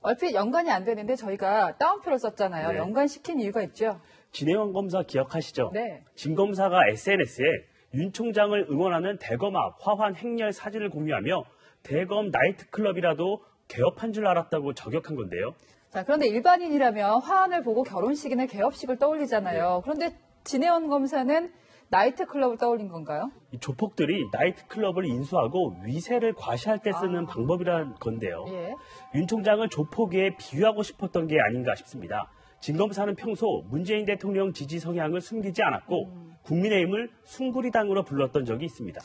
얼핏 연관이 안 되는데 저희가 따옴표를 썼잖아요. 네. 연관시킨 이유가 있죠. 진해원 검사 기억하시죠? 네. 진 검사가 SNS에 윤 총장을 응원하는 대검 앞 화환 행렬 사진을 공유하며 대검 나이트클럽이라도 개업한 줄 알았다고 저격한 건데요. 자, 그런데 일반인이라면 화환을 보고 결혼식이나 개업식을 떠올리잖아요. 네. 그런데 진해원 검사는 나이트클럽을 떠올린 건가요? 이 조폭들이 나이트클럽을 인수하고 위세를 과시할 때 쓰는 방법이란 건데요. 예. 윤 총장을 조폭에 비유하고 싶었던 게 아닌가 싶습니다. 진 검사는 평소 문재인 대통령 지지 성향을 숨기지 않았고 국민의힘을 숭구리당으로 불렀던 적이 있습니다.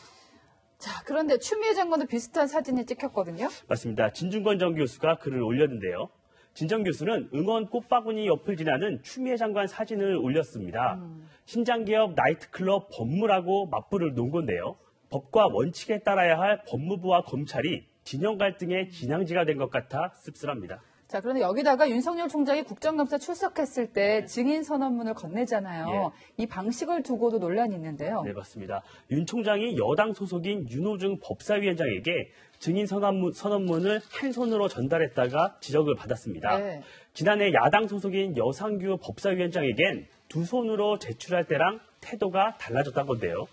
자, 그런데 추미애 장관도 비슷한 사진이 찍혔거든요. 맞습니다. 진중권 전 교수가 글을 올렸는데요. 진 전 교수는 응원 꽃바구니 옆을 지나는 추미애 장관 사진을 올렸습니다. 신장개업 나이트클럽 법무라고 맞불을 놓은 건데요. 법과 원칙에 따라야 할 법무부와 검찰이 진영 갈등의 진앙지가 된 것 같아 씁쓸합니다. 자, 그런데 여기다가 윤석열 총장이 국정감사 출석했을 때 증인 선언문을 건네잖아요. 예. 이 방식을 두고도 논란이 있는데요. 네, 맞습니다. 윤 총장이 여당 소속인 윤호중 법사위원장에게 증인 선언문을 한 손으로 전달했다가 지적을 받았습니다. 네. 지난해 야당 소속인 여상규 법사위원장에겐 두 손으로 제출할 때랑 태도가 달라졌다는 건데요.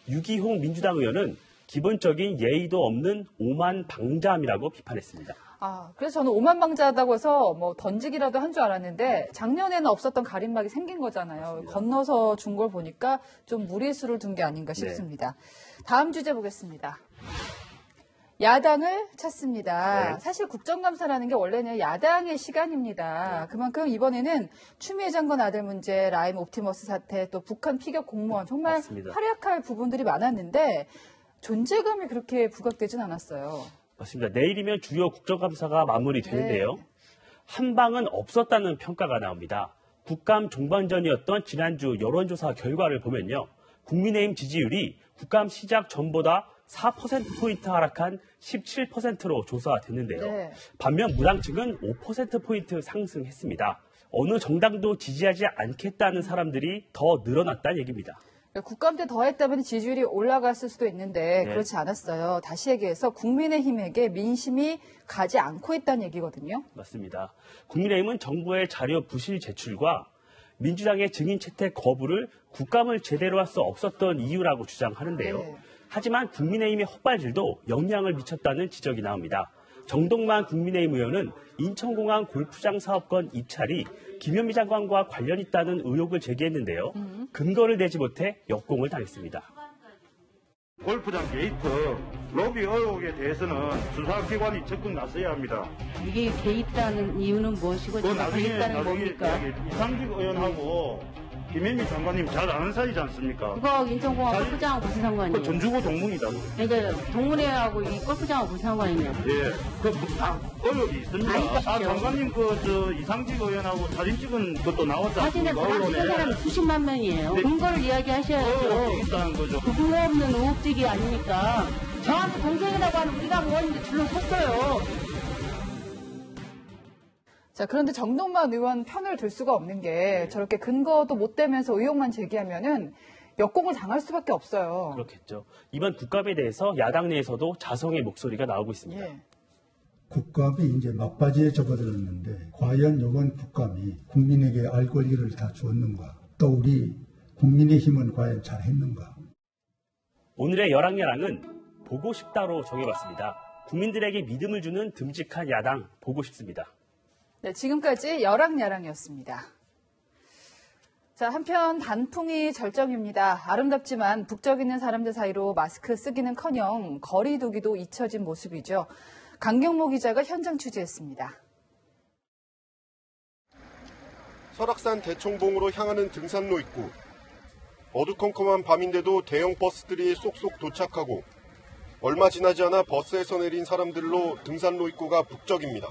유기홍 민주당 의원은 기본적인 예의도 없는 오만방자함이라고 비판했습니다. 아, 그래서 저는 오만방자하다고 해서 뭐 던지기라도 한 줄 알았는데 작년에는 없었던 가림막이 생긴 거잖아요. 맞습니다. 건너서 준 걸 보니까 좀 무리수를 둔 게 아닌가 싶습니다. 다음 주제 보겠습니다. 야당을 찾습니다. 네. 사실 국정감사라는 게 원래는 야당의 시간입니다. 그만큼 이번에는 추미애 장관 아들 문제, 라임 옵티머스 사태, 또 북한 피격 공무원 정말 맞습니다. 활약할 부분들이 많았는데 존재감이 그렇게 부각되진 않았어요. 맞습니다. 내일이면 주요 국정감사가 마무리되는데요. 네. 한 방은 없었다는 평가가 나옵니다. 국감 종반전이었던 지난주 여론조사 결과를 보면요. 국민의힘 지지율이 국감 시작 전보다 4%포인트 하락한 17%로 조사됐는데요. 네. 반면 무당층은 5%포인트 상승했습니다. 어느 정당도 지지하지 않겠다는 사람들이 더 늘어났다는 얘기입니다. 국감 때 더 했다면 지지율이 올라갔을 수도 있는데 네. 그렇지 않았어요. 다시 얘기해서 국민의힘에게 민심이 가지 않고 있다는 얘기거든요. 맞습니다. 국민의힘은 정부의 자료 부실 제출과 민주당의 증인 채택 거부를 국감을 제대로 할 수 없었던 이유라고 주장하는데요. 네. 하지만 국민의힘의 헛발질도 영향을 미쳤다는 지적이 나옵니다. 정동만 국민의힘 의원은 인천공항 골프장 사업권 입찰이 김현미 장관과 관련 있다는 의혹을 제기했는데요. 근거를 대지 못해 역공을 당했습니다. 골프장 게이트 로비 의혹에 대해서는 수사기관이 적극 나서야 합니다. 이게 개입다는 이유는 무엇이고 개입다는 뭡니까? 이상직 의원하고 김현미 장관님 잘 아는 사이지 않습니까? 그거 인천공항 골프장하고 무슨 상관이에요? 그 전주고 동문이다. 그러니까 동문회하고 이 골프장하고 무슨 상관이냐? 예, 의혹이 있습니다. 장관님 이상직 의원하고 사진 찍은 것도 나왔지 사진에 않습니까? 사람 찍은 사람이 수십만 명이에요. 네. 근거를 이야기하셔야죠. 의혹이 있다는 거죠. 그 근거 없는 의혹들이 아니니까 저한테 동생이라고 하는 우리가 의원인데 둘러섰어요. 자, 그런데 정동만 의원 편을 들 수가 없는 게 저렇게 근거도 못 대면서 의혹만 제기하면은 역공을 당할 수밖에 없어요. 그렇겠죠. 이번 국감에 대해서 야당 내에서도 자성의 목소리가 나오고 있습니다. 예. 국감이 이제 막바지에 접어들었는데 과연 이번 국감이 국민에게 알 권리를 다 주었는가? 또 우리 국민의힘은 과연 잘했는가? 오늘의 열왕야랑은 보고 싶다로 정해봤습니다. 국민들에게 믿음을 주는 듬직한 야당 보고 싶습니다. 네, 지금까지 열왕야랑이었습니다. 자, 한편 단풍이 절정입니다. 아름답지만 북적이는 사람들 사이로 마스크 쓰기는커녕 거리 두기도 잊혀진 모습이죠. 강경모 기자가 현장 취재했습니다. 설악산 대청봉으로 향하는 등산로 입구. 어두컴컴한 밤인데도 대형 버스들이 쏙쏙 도착하고 얼마 지나지 않아 버스에서 내린 사람들로 등산로 입구가 북적입니다.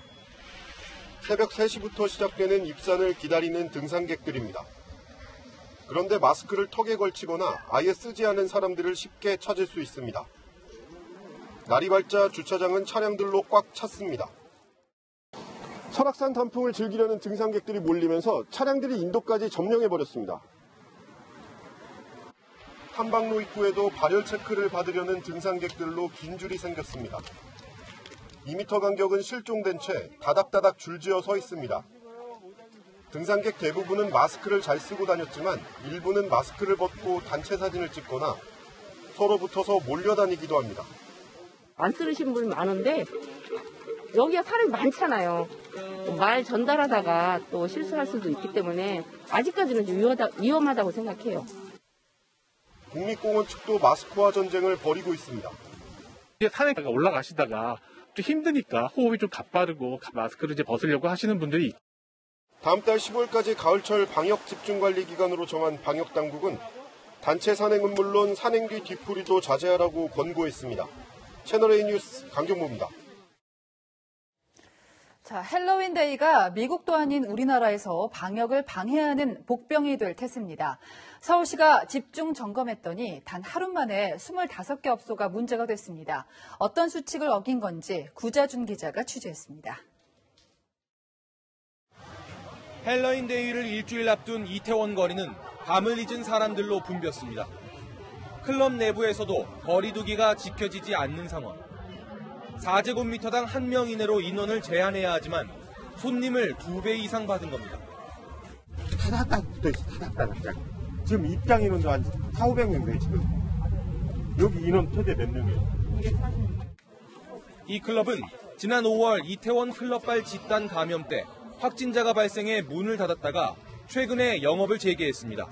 새벽 3시부터 시작되는 입산을 기다리는 등산객들입니다. 그런데 마스크를 턱에 걸치거나 아예 쓰지 않은 사람들을 쉽게 찾을 수 있습니다. 날이 밝자 주차장은 차량들로 꽉 찼습니다. 설악산 단풍을 즐기려는 등산객들이 몰리면서 차량들이 인도까지 점령해버렸습니다. 탐방로 입구에도 발열 체크를 받으려는 등산객들로 긴 줄이 생겼습니다. 2m 간격은 실종된 채 다닥다닥 줄지어 서 있습니다. 등산객 대부분은 마스크를 잘 쓰고 다녔지만 일부는 마스크를 벗고 단체 사진을 찍거나 서로 붙어서 몰려다니기도 합니다. 안 쓰시는 분이 많은데 여기가 사람이 많잖아요. 말 전달하다가 또 실수할 수도 있기 때문에 아직까지는 좀 위험하다고 생각해요. 국립공원 측도 마스크화 전쟁을 벌이고 있습니다. 산에 올라가시다가 좀 힘드니까 호흡이 좀 가빠르고 마스크를 이제 벗으려고 하시는 분들이 다음 달 15일까지 가을철 방역 집중관리 기간으로 정한 방역 당국은 단체 산행은 물론 산행 뒤 뒤풀이도 자제하라고 권고했습니다. 채널A 뉴스 강경모입니다. 자, 헬로윈 데이가 미국도 아닌 우리나라에서 방역을 방해하는 복병이 될 테스입니다. 서울시가 집중 점검했더니 단 하루 만에 25개 업소가 문제가 됐습니다. 어떤 수칙을 어긴 건지 구자준 기자가 취재했습니다. 헬로윈 데이를 일주일 앞둔 이태원 거리는 밤을 잊은 사람들로 붐볐습니다. 클럽 내부에서도 거리 두기가 지켜지지 않는 상황. 4제곱미터당 1명 이내로 인원을 제한해야 하지만 손님을 2배 이상 받은 겁니다. 다닥다닥 붙어있어, 다닥다닥. 지금 입장 인원도 한 400~500명 돼요, 지금. 여기 인원 최대 몇 명이에요? 이 클럽은 지난 5월 이태원 클럽발 집단 감염 때 확진자가 발생해 문을 닫았다가 최근에 영업을 재개했습니다.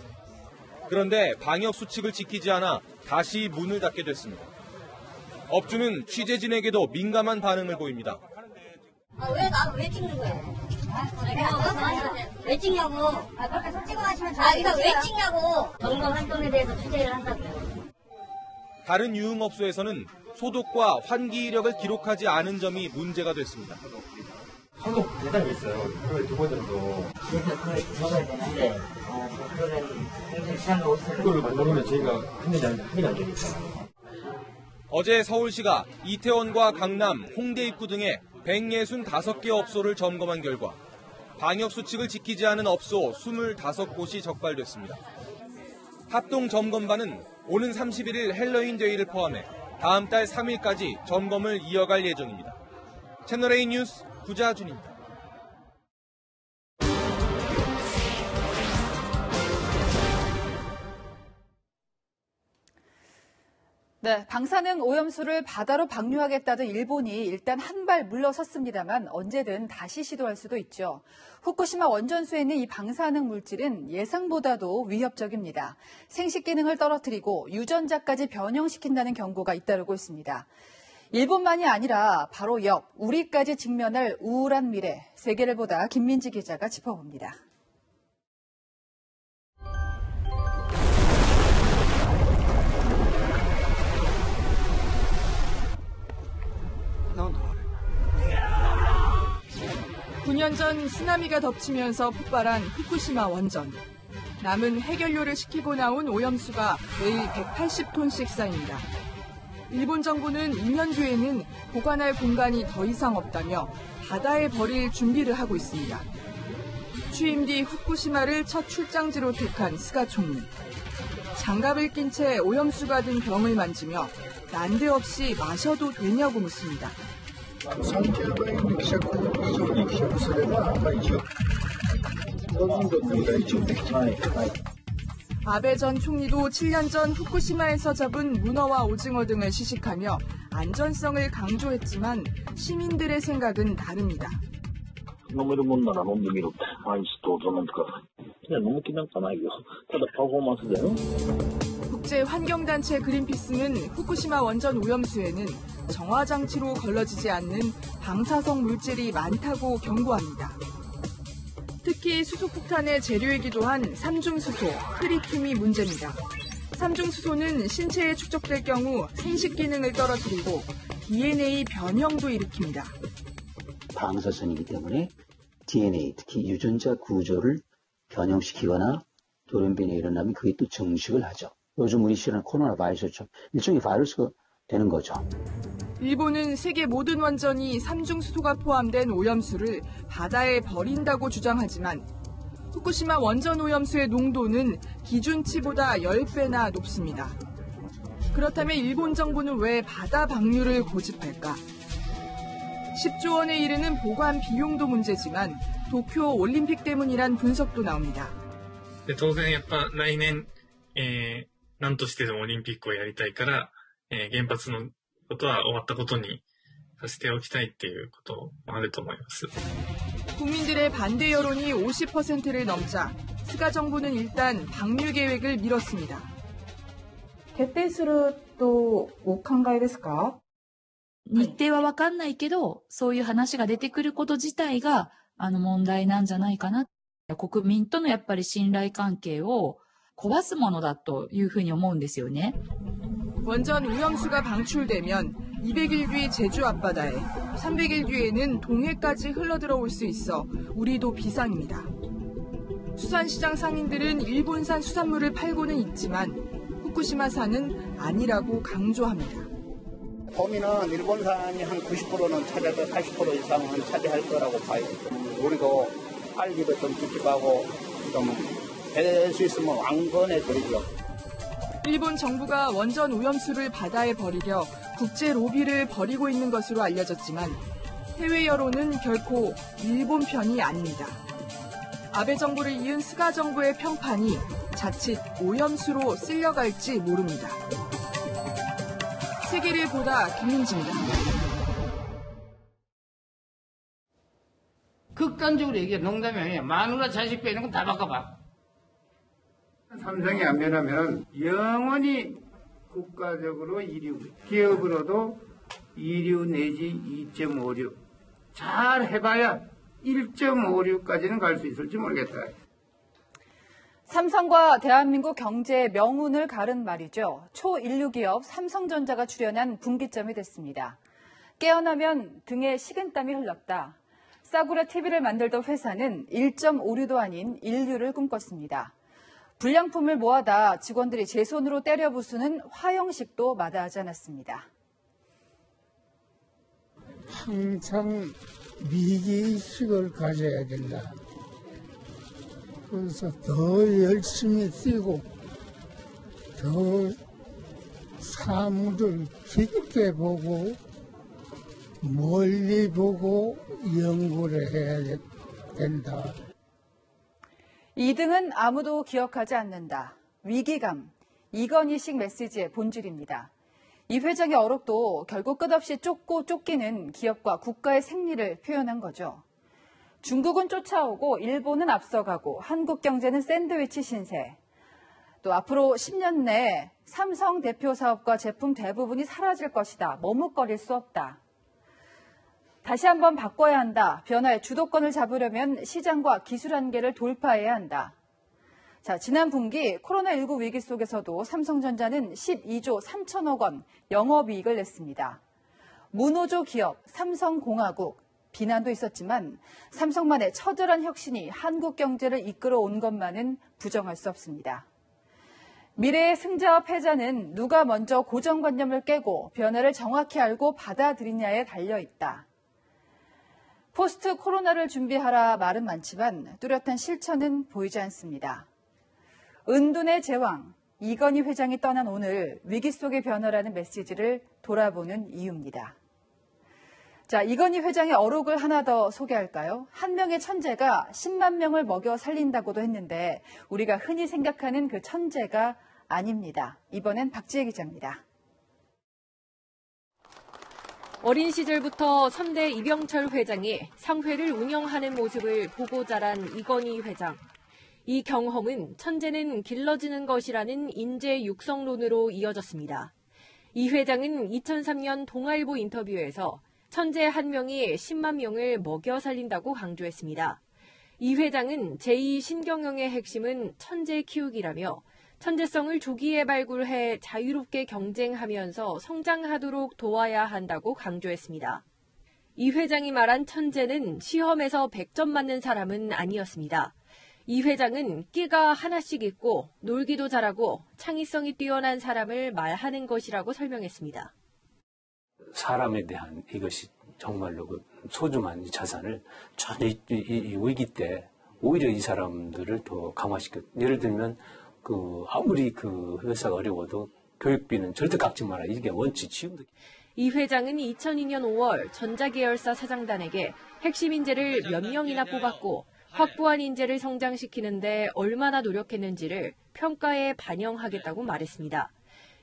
그런데 방역 수칙을 지키지 않아 다시 문을 닫게 됐습니다. 업주는 취재진에게도 민감한 반응을 보입니다. 왜 찍는 거예요? 왜 찍냐고. 그렇게 솔직히 하시면 이거 왜 찍냐고. 점검 활동에 대해서 취재를 한다고요. 다른 유흥업소에서는 소독과 환기 이력을 기록하지 않은 점이 문제가 됐습니다. 소독 대상이 있어요. 그걸 두 번 정도. 그래서 그걸 들어가야 되는데, 그거는 굉장히 시간이 오세요. 그걸 만들어면 저희가 확인이 안 되니까. 어제 서울시가 이태원과 강남, 홍대 입구 등의 165개 업소를 점검한 결과 방역 수칙을 지키지 않은 업소 25곳이 적발됐습니다. 합동 점검반은 오는 31일 헬로윈 데이를 포함해 다음 달 3일까지 점검을 이어갈 예정입니다. 채널A 뉴스 구자준입니다. 네, 방사능 오염수를 바다로 방류하겠다던 일본이 일단 한 발 물러섰습니다만 언제든 다시 시도할 수도 있죠. 후쿠시마 원전소에 있는 이 방사능 물질은 예상보다도 위협적입니다. 생식 기능을 떨어뜨리고 유전자까지 변형시킨다는 경고가 잇따르고 있습니다. 일본만이 아니라 바로 우리까지 직면할 우울한 미래, 세계를 보다 김민지 기자가 짚어봅니다. 구 년 전 쓰나미가 덮치면서 폭발한 후쿠시마 원전. 남은 해결료를 시키고 나온 오염수가 매일 180톤씩 쌓입니다. 일본 정부는 2년 뒤에는 보관할 공간이 더 이상 없다며 바다에 버릴 준비를 하고 있습니다. 취임 뒤 후쿠시마를 첫 출장지로 택한 스가 총리. 장갑을 낀 채 오염수가 든 병을 만지며 난데없이 마셔도 되냐고 묻습니다. 아베 전 총리도 7년 전 후쿠시마에서 잡은 문어와 오징어 등을 시식하며 안전성을 강조했지만 시민들의 생각은 다릅니다. 국제환경단체 그린피스는 후쿠시마 원전 오염수에는 정화장치로 걸러지지 않는 방사성 물질이 많다고 경고합니다. 특히 수소폭탄의 재료이기도 한 삼중수소, 트리튬이 문제입니다. 삼중수소는 신체에 축적될 경우 생식 기능을 떨어뜨리고 DNA 변형도 일으킵니다. 방사선이기 때문에 DNA, 특히 유전자 구조를 변형시키거나 돌연변이 일어나면 그게 또 증식을 하죠. 요즘 우리 시절은 코로나 바이러스처럼 일종의 바이러스가 되는 거죠. 일본은 세계 모든 원전이 삼중수소가 포함된 오염수를 바다에 버린다고 주장하지만 후쿠시마 원전 오염수의 농도는 기준치보다 10배나 높습니다. 그렇다면 일본 정부는 왜 바다 방류를 고집할까? 10조 원에 이르는 보관 비용도 문제지만 도쿄 올림픽 때문이란 분석도 나옵니다. 当然やっぱ来年、何としてでもオリンピックをやりたいから、原発のことは終わったことにさせておきたいっていうこともあると思います。 국민들의 반대 여론이 50%를 넘자 스가 정부는 일단 방류 계획을 미뤘습니다. 決定するとお考えですか？日程は分かんないけど、そういう話が出てくること自体が問題なんじゃないかな。国民とのやっぱり信頼関係を壊すものだというふうに思うんですよね。 원전 오염수가 방출되면 200일 뒤 제주 앞바다에, 300일 뒤에는 동해까지 흘러들어올 수 있어 우리도 비상입니다. 수산시장 상인들은 일본산 수산물을 팔고는 있지만 후쿠시마산은 아니라고 강조합니다. 범인은 일본산이 한 90%는 차지하고 80% 이상은 차지할 거라고 봐요. 우리도 빨리도 좀 뒤집하고 좀 될 수 있으면 왕건해 드리죠. 일본 정부가 원전 오염수를 바다에 버리려 국제 로비를 벌이고 있는 것으로 알려졌지만 해외 여론은 결코 일본 편이 아닙니다. 아베 정부를 이은 스가 정부의 평판이 자칫 오염수로 쓸려갈지 모릅니다. 세계를 보다 김민지입니다. 극단적으로 얘기해. 농담이 아니야. 마누라 자식 빼는 건 다 바꿔봐. 삼성이 안 변하면 영원히 국가적으로 2류, 기업으로도 2류 내지 2.5류. 잘 해봐야 1.5류까지는 갈 수 있을지 모르겠다. 삼성과 대한민국 경제의 명운을 가른 말이죠. 초인류 기업 삼성전자가 출연한 분기점이 됐습니다. 깨어나면 등에 식은땀이 흘렀다. 싸구려 TV를 만들던 회사는 1.5류도 아닌 1류를 꿈꿨습니다. 불량품을 모아다 직원들이 제 손으로 때려 부수는 화형식도 마다하지 않았습니다. 항상 위기의식을 가져야 된다. 그래서 더 열심히 뛰고 더 사물을 깊게 보고 멀리 보고 연구를 해야 된다. 2등은 아무도 기억하지 않는다. 위기감, 이건희식 메시지의 본질입니다. 이 회장의 어록도 결국 끝없이 쫓고 쫓기는 기업과 국가의 생리를 표현한 거죠. 중국은 쫓아오고 일본은 앞서가고 한국 경제는 샌드위치 신세. 또 앞으로 10년 내에 삼성 대표 사업과 제품 대부분이 사라질 것이다. 머뭇거릴 수 없다. 다시 한번 바꿔야 한다. 변화의 주도권을 잡으려면 시장과 기술 한계를 돌파해야 한다. 자, 지난 분기 코로나19 위기 속에서도 삼성전자는 12조 3천억 원 영업이익을 냈습니다. 무노조 기업 삼성공화국, 비난도 있었지만 삼성만의 처절한 혁신이 한국 경제를 이끌어온 것만은 부정할 수 없습니다. 미래의 승자와 패자는 누가 먼저 고정관념을 깨고 변화를 정확히 알고 받아들이냐에 달려있다. 포스트 코로나를 준비하라 말은 많지만 뚜렷한 실천은 보이지 않습니다. 은둔의 제왕, 이건희 회장이 떠난 오늘 위기 속의 변화라는 메시지를 돌아보는 이유입니다. 자, 이건희 회장의 어록을 하나 더 소개할까요? 한 명의 천재가 10만 명을 먹여 살린다고도 했는데 우리가 흔히 생각하는 그 천재가 아닙니다. 이번엔 박지혜 기자입니다. 어린 시절부터 선대 이병철 회장이 상회를 운영하는 모습을 보고 자란 이건희 회장. 이 경험은 천재는 길러지는 것이라는 인재 육성론으로 이어졌습니다. 이 회장은 2003년 동아일보 인터뷰에서 천재 한 명이 10만 명을 먹여 살린다고 강조했습니다. 이 회장은 제2 신경영의 핵심은 천재 키우기라며 천재성을 조기에 발굴해 자유롭게 경쟁하면서 성장하도록 도와야 한다고 강조했습니다. 이 회장이 말한 천재는 시험에서 100점 맞는 사람은 아니었습니다. 이 회장은 끼가 하나씩 있고 놀기도 잘하고 창의성이 뛰어난 사람을 말하는 것이라고 설명했습니다. 사람에 대한 이것이 정말로 그 소중한 자산을 전혀 이 위기 때 오히려 이 사람들을 더 강화시켰. 예를 들면 아무리 그 회사가 어려워도 교육비는 절대 깎지 마라. 이게 원칙 지금도. 이 회장은 2002년 5월 전자계열사 사장단에게 핵심 인재를 몇 명이나 뽑았고 확보한 인재를 성장시키는데 얼마나 노력했는지를 평가에 반영하겠다고 말했습니다.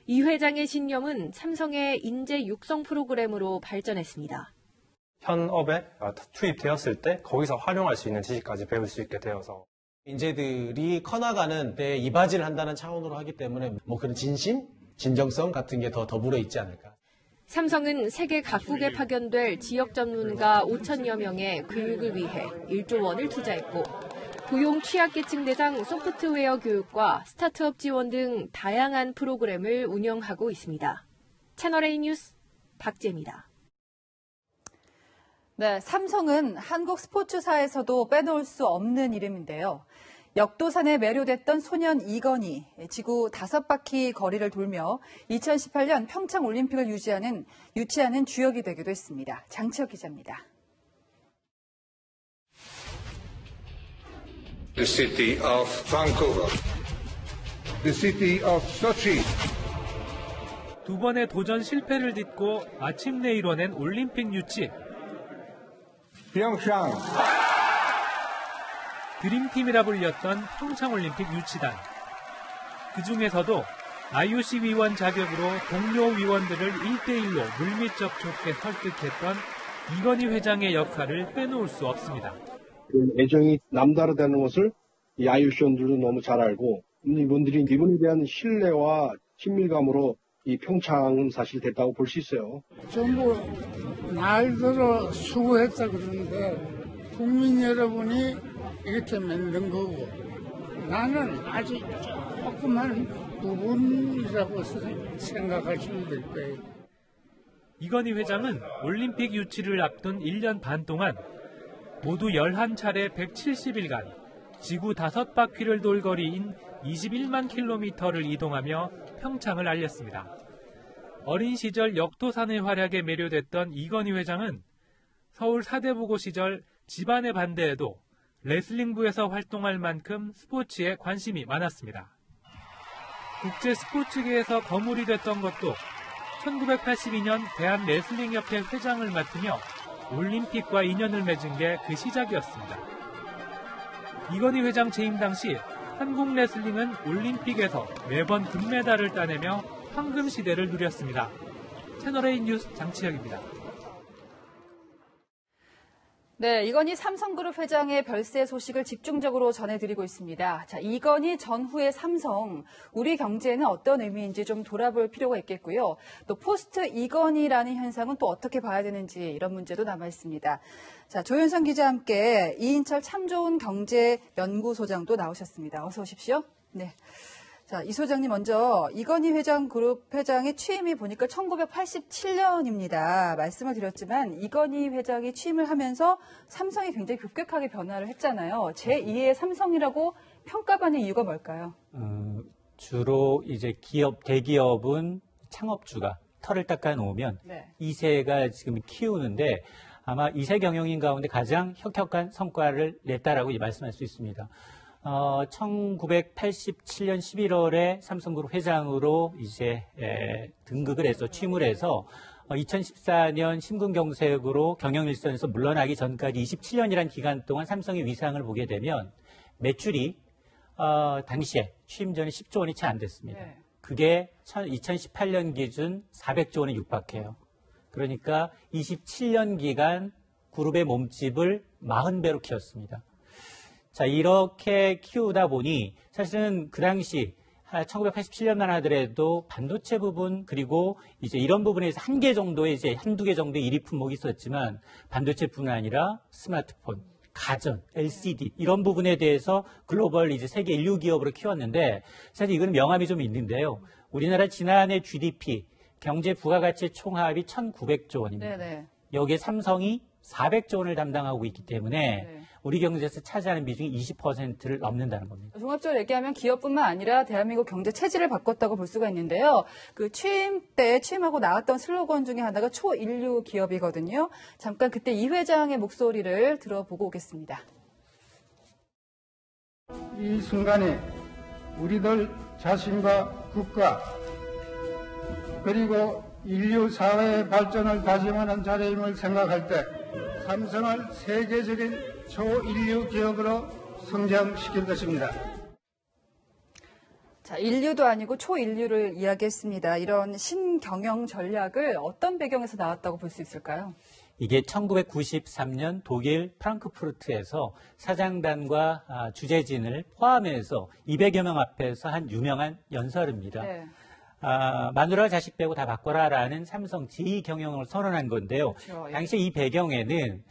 이 회장의 신념은 삼성의 인재 육성 프로그램으로 발전했습니다. 현업에 투입되었을 때 거기서 활용할 수 있는 지식까지 배울 수 있게 되어서 인재들이 커나가는 데 이바지를 한다는 차원으로 하기 때문에 그런 진정성 같은 게 더 더불어 있지 않을까. 삼성은 세계 각국에 파견될 지역 전문가 5천여 명의 교육을 위해 1조 원을 투자했고 고용 취약계층 대상 소프트웨어 교육과 스타트업 지원 등 다양한 프로그램을 운영하고 있습니다. 채널A 뉴스 박재입니다. 네, 삼성은 한국 스포츠사에서도 빼놓을 수 없는 이름인데요. 역도산에 매료됐던 소년 이건희, 지구 5바퀴 거리를 돌며 2018년 평창 올림픽을 유치하는 주역이 되기도 했습니다. 장치혁 기자입니다. The city of Vancouver. The city of Sochi. 두 번의 도전 실패를 딛고 마침내 이뤄낸 올림픽 유치. 평창. 드림팀이라 불렸던 평창올림픽 유치단. 그중에서도 IOC 위원 자격으로 동료 위원들을 1대1로 물밑 접촉해 설득했던 이건희 회장의 역할을 빼놓을 수 없습니다. 애정이 남다르다는 것을 이 IOC원들도 너무 잘 알고 이분에 대한 신뢰와 친밀감으로 이 평창은 사실 됐다고 볼 수 있어요. 전부 날들어 수고했다 그러는데 국민 여러분이 이렇게 만든 거고 나는 아주 조그만 부분이라고 생각하시면 될 거예요. 이건희 회장은 올림픽 유치를 앞둔 1년 반 동안 모두 11차례 170일간 지구 5바퀴를 돌 거리인 21만 킬로미터를 이동하며 평창을 알렸습니다. 어린 시절 역도산의 활약에 매료됐던 이건희 회장은 서울 사대부고 시절 집안의 반대에도 레슬링부에서 활동할 만큼 스포츠에 관심이 많았습니다. 국제 스포츠계에서 거물이 됐던 것도 1982년 대한레슬링협회 회장을 맡으며 올림픽과 인연을 맺은 게 그 시작이었습니다. 이건희 회장 재임 당시 한국 레슬링은 올림픽에서 매번 금메달을 따내며 황금 시대를 누렸습니다. 채널A 뉴스 장치혁입니다. 네, 이건희 삼성그룹 회장의 별세 소식을 집중적으로 전해드리고 있습니다. 자, 이건희 전후의 삼성, 우리 경제에는 어떤 의미인지 좀 돌아볼 필요가 있겠고요. 또 포스트 이건희라는 현상은 또 어떻게 봐야 되는지 이런 문제도 남아 있습니다. 자, 조윤선 기자와 함께 이인철 참 좋은 경제연구소장도 나오셨습니다. 어서 오십시오. 네. 자, 이 소장님 먼저 이건희 회장 그룹 회장의 취임이 보니까 1987년입니다. 말씀을 드렸지만 이건희 회장이 취임을 하면서 삼성이 굉장히 급격하게 변화를 했잖아요. 제2의 삼성이라고 평가받는 이유가 뭘까요? 주로 이제 대기업은 창업주가 털을 닦아 놓으면 2세가 지금 키우는데 아마 2세 경영인 가운데 가장 혁혁한 성과를 냈다라고 말씀할 수 있습니다. 1987년 11월에 삼성그룹 회장으로 이제 등극을 해서 취임을 해서 2014년 심근경색으로 경영일선에서 물러나기 전까지 27년이라는 기간 동안 삼성의 위상을 보게 되면 매출이 당시에 취임 전에 10조 원이 채 안 됐습니다. 그게 2018년 기준 400조 원에 육박해요. 그러니까 27년 기간 그룹의 몸집을 40배로 키웠습니다. 자, 이렇게 키우다 보니 사실은 그 당시 1987년만 하더라도 반도체 부분 그리고 이제 이런 부분에서 한두 개 정도의 일위 품목이 있었지만 반도체뿐 아니라 스마트폰, 가전, LCD 이런 부분에 대해서 글로벌 이제 세계 인류 기업으로 키웠는데 사실 이거는 명암이 좀 있는데요. 우리나라 지난해 GDP 경제 부가가치 총합이 1,900조 원입니다. 네네. 여기에 삼성이 400조 원을 담당하고 있기 때문에 우리 경제에서 차지하는 비중이 20%를 넘는다는 겁니다. 종합적으로 얘기하면 기업뿐만 아니라 대한민국 경제 체질을 바꿨다고 볼 수가 있는데요. 그 취임 때 취임하고 나왔던 슬로건 중에 하나가 초인류 기업이거든요. 잠깐 그때 이 회장의 목소리를 들어보고 오겠습니다. 이 순간에 우리들 자신과 국가 그리고 인류 사회의 발전을 다짐하는 자리임을 생각할 때 삼성을 세계적인 초인류 기업으로 성장시킬 것입니다. 자, 인류도 아니고 초인류를 이야기했습니다. 이런 신경영 전략을 어떤 배경에서 나왔다고 볼 수 있을까요? 이게 1993년 독일 프랑크푸르트에서 사장단과 주재진을 포함해서 200여 명 앞에서 한 유명한 연설입니다. 네. 마누라 자식 빼고 다 바꿔라라는 삼성 제2 경영을 선언한 건데요. 그렇죠. 당시 이 배경에는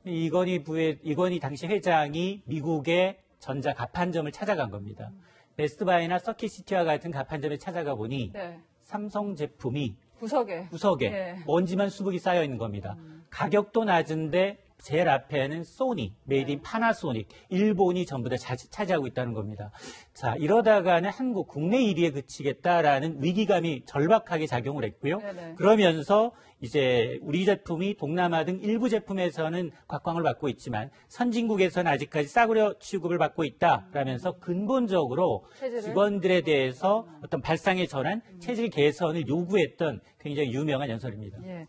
이건희 당시 회장이 미국의 전자 가판점을 찾아간 겁니다. 베스트바이나 서킷시티와 같은 가판점에 찾아가 보니 네. 삼성 제품이 구석에 네. 먼지만 수북이 쌓여 있는 겁니다. 가격도 낮은데 제일 앞에는 소니, 메이드 인 파나소닉, 일본이 전부 다 차지하고 있다는 겁니다. 자, 이러다가는 한국 국내 1위에 그치겠다라는 위기감이 절박하게 작용을 했고요. 네네. 그러면서 이제 우리 제품이 동남아 등 일부 제품에서는 곽광을 받고 있지만 선진국에서는 아직까지 싸구려 취급을 받고 있다라면서 근본적으로 직원들에 대해서 어떤 발상의 전환, 체질 개선을 요구했던 굉장히 유명한 연설입니다. 예.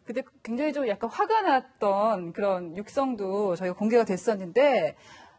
근데 굉장히 좀 약간 화가 났던 그런 육성도 저희가 공개가 됐었는데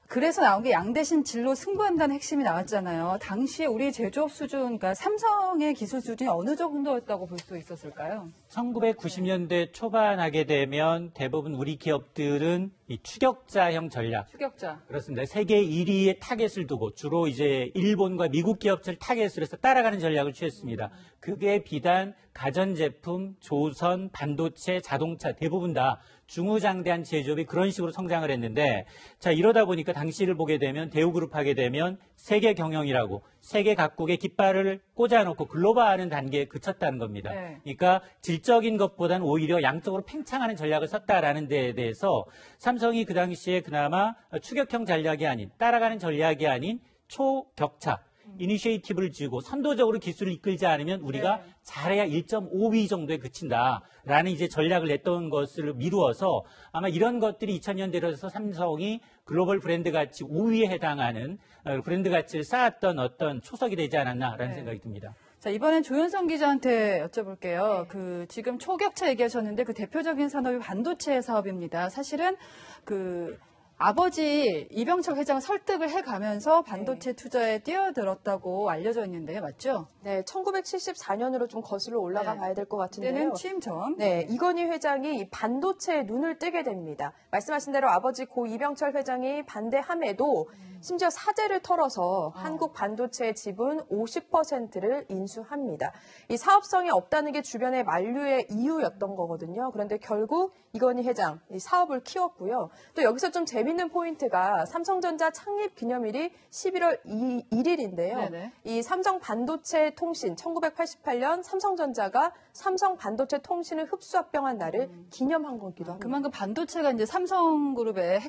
그래서 나온 게 양대신 진로 승부한다는 핵심이 나왔잖아요. 당시에 우리 제조업 수준, 그러니까 삼성의 기술 수준이 어느 정도였다고 볼 수 있었을까요? 1990년대 초반 하게 되면 대부분 우리 기업들은 이 추격자형 전략. 추격자. 그렇습니다. 세계 1위의 타겟을 두고 주로 이제 일본과 미국 기업체를 타겟으로 해서 따라가는 전략을 취했습니다. 그게 비단 가전제품, 조선, 반도체, 자동차 대부분 다 중후장대한 제조업이 그런 식으로 성장을 했는데 자 이러다 보니까 당시를 보게 되면 대우그룹 하게 되면 세계 경영이라고 세계 각국의 깃발을 꽂아놓고 글로벌하는 단계에 그쳤다는 겁니다. 네. 그러니까 질적인 것보다는 오히려 양적으로 팽창하는 전략을 썼다라는 데에 대해서 삼성이 그 당시에 그나마 추격형 전략이 아닌 따라가는 전략이 아닌 초격차 이니시에이티브를 쥐고 선도적으로 기술을 이끌지 않으면 우리가 잘해야 1.5위 정도에 그친다라는 이제 전략을 냈던 것을 미루어서 아마 이런 것들이 2000년대 들어서 삼성이 글로벌 브랜드 가치 5위에 해당하는 브랜드 가치를 쌓았던 어떤 초석이 되지 않았나라는 생각이 듭니다. 자, 이번엔 조현성 기자한테 여쭤볼게요. 그 지금 초격차 얘기하셨는데 그 대표적인 산업이 반도체 사업입니다. 사실은 그 아버지 이병철 회장을 설득을 해가면서 반도체 투자에 뛰어들었다고 알려져 있는데 맞죠? 네, 1974년으로 좀 거슬러 올라가 봐야 될 것 같은데요. 그때는 취임 전. 네, 이건희 회장이 이 반도체에 눈을 뜨게 됩니다. 말씀하신 대로 아버지 고 이병철 회장이 반대함에도 심지어 사재를 털어서 한국 반도체의 지분 50%를 인수합니다. 이 사업성이 없다는 게 주변의 만류의 이유였던 거거든요. 그런데 결국 이건희 회장 이 사업을 키웠고요. 또 여기서 좀 재밌는 포인트가 삼성전자 창립 기념일이 11월 1일인데요. 네네. 이 삼성 반도체 통신 1988년 삼성전자가 삼성 반도체 통신을 흡수합병한 날을 기념한 거기도 합니다. 그만큼 반도체가 이제 삼성그룹의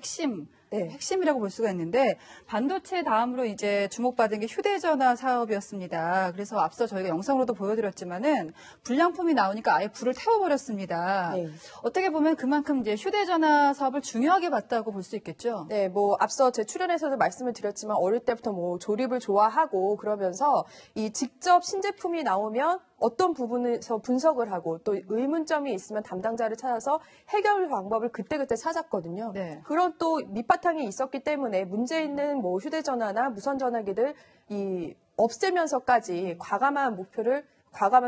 핵심이라고 볼 수가 있는데 반도체 다음으로 이제 주목받은 게 휴대전화 사업이었습니다. 그래서 앞서 저희가 영상으로도 보여드렸지만은 불량품이 나오니까 아예 불을 태워버렸습니다. 네. 어떻게 보면 그만큼 이제 휴대전화 사업을 중요하게 봤다고 볼 수 있겠죠. 네, 뭐 앞서 제 출연에서도 말씀을 드렸지만 어릴 때부터 뭐 조립을 좋아하고 그러면서 이 직접 신제품이 나오면 어떤 부분에서 분석을 하고 또 의문점이 있으면 담당자를 찾아서 해결 방법을 그때그때 찾았거든요. 네. 그런 또 밑바탕이 있었기 때문에 문제 있는 뭐 휴대전화나 무선전화기들 이 없애면서까지 과감한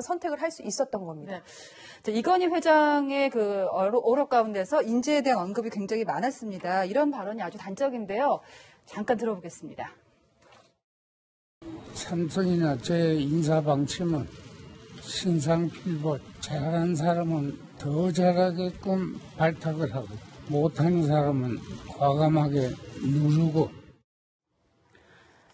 선택을 할 수 있었던 겁니다. 네. 이건희 회장의 그 오력 가운데서 인재에 대한 언급이 굉장히 많았습니다. 이런 발언이 아주 단적인데요. 잠깐 들어보겠습니다. 삼성이나 제 인사 방침은 신상필보 잘하는 사람은 더 잘하게끔 발탁을 하고 못하는 사람은 과감하게 누르고.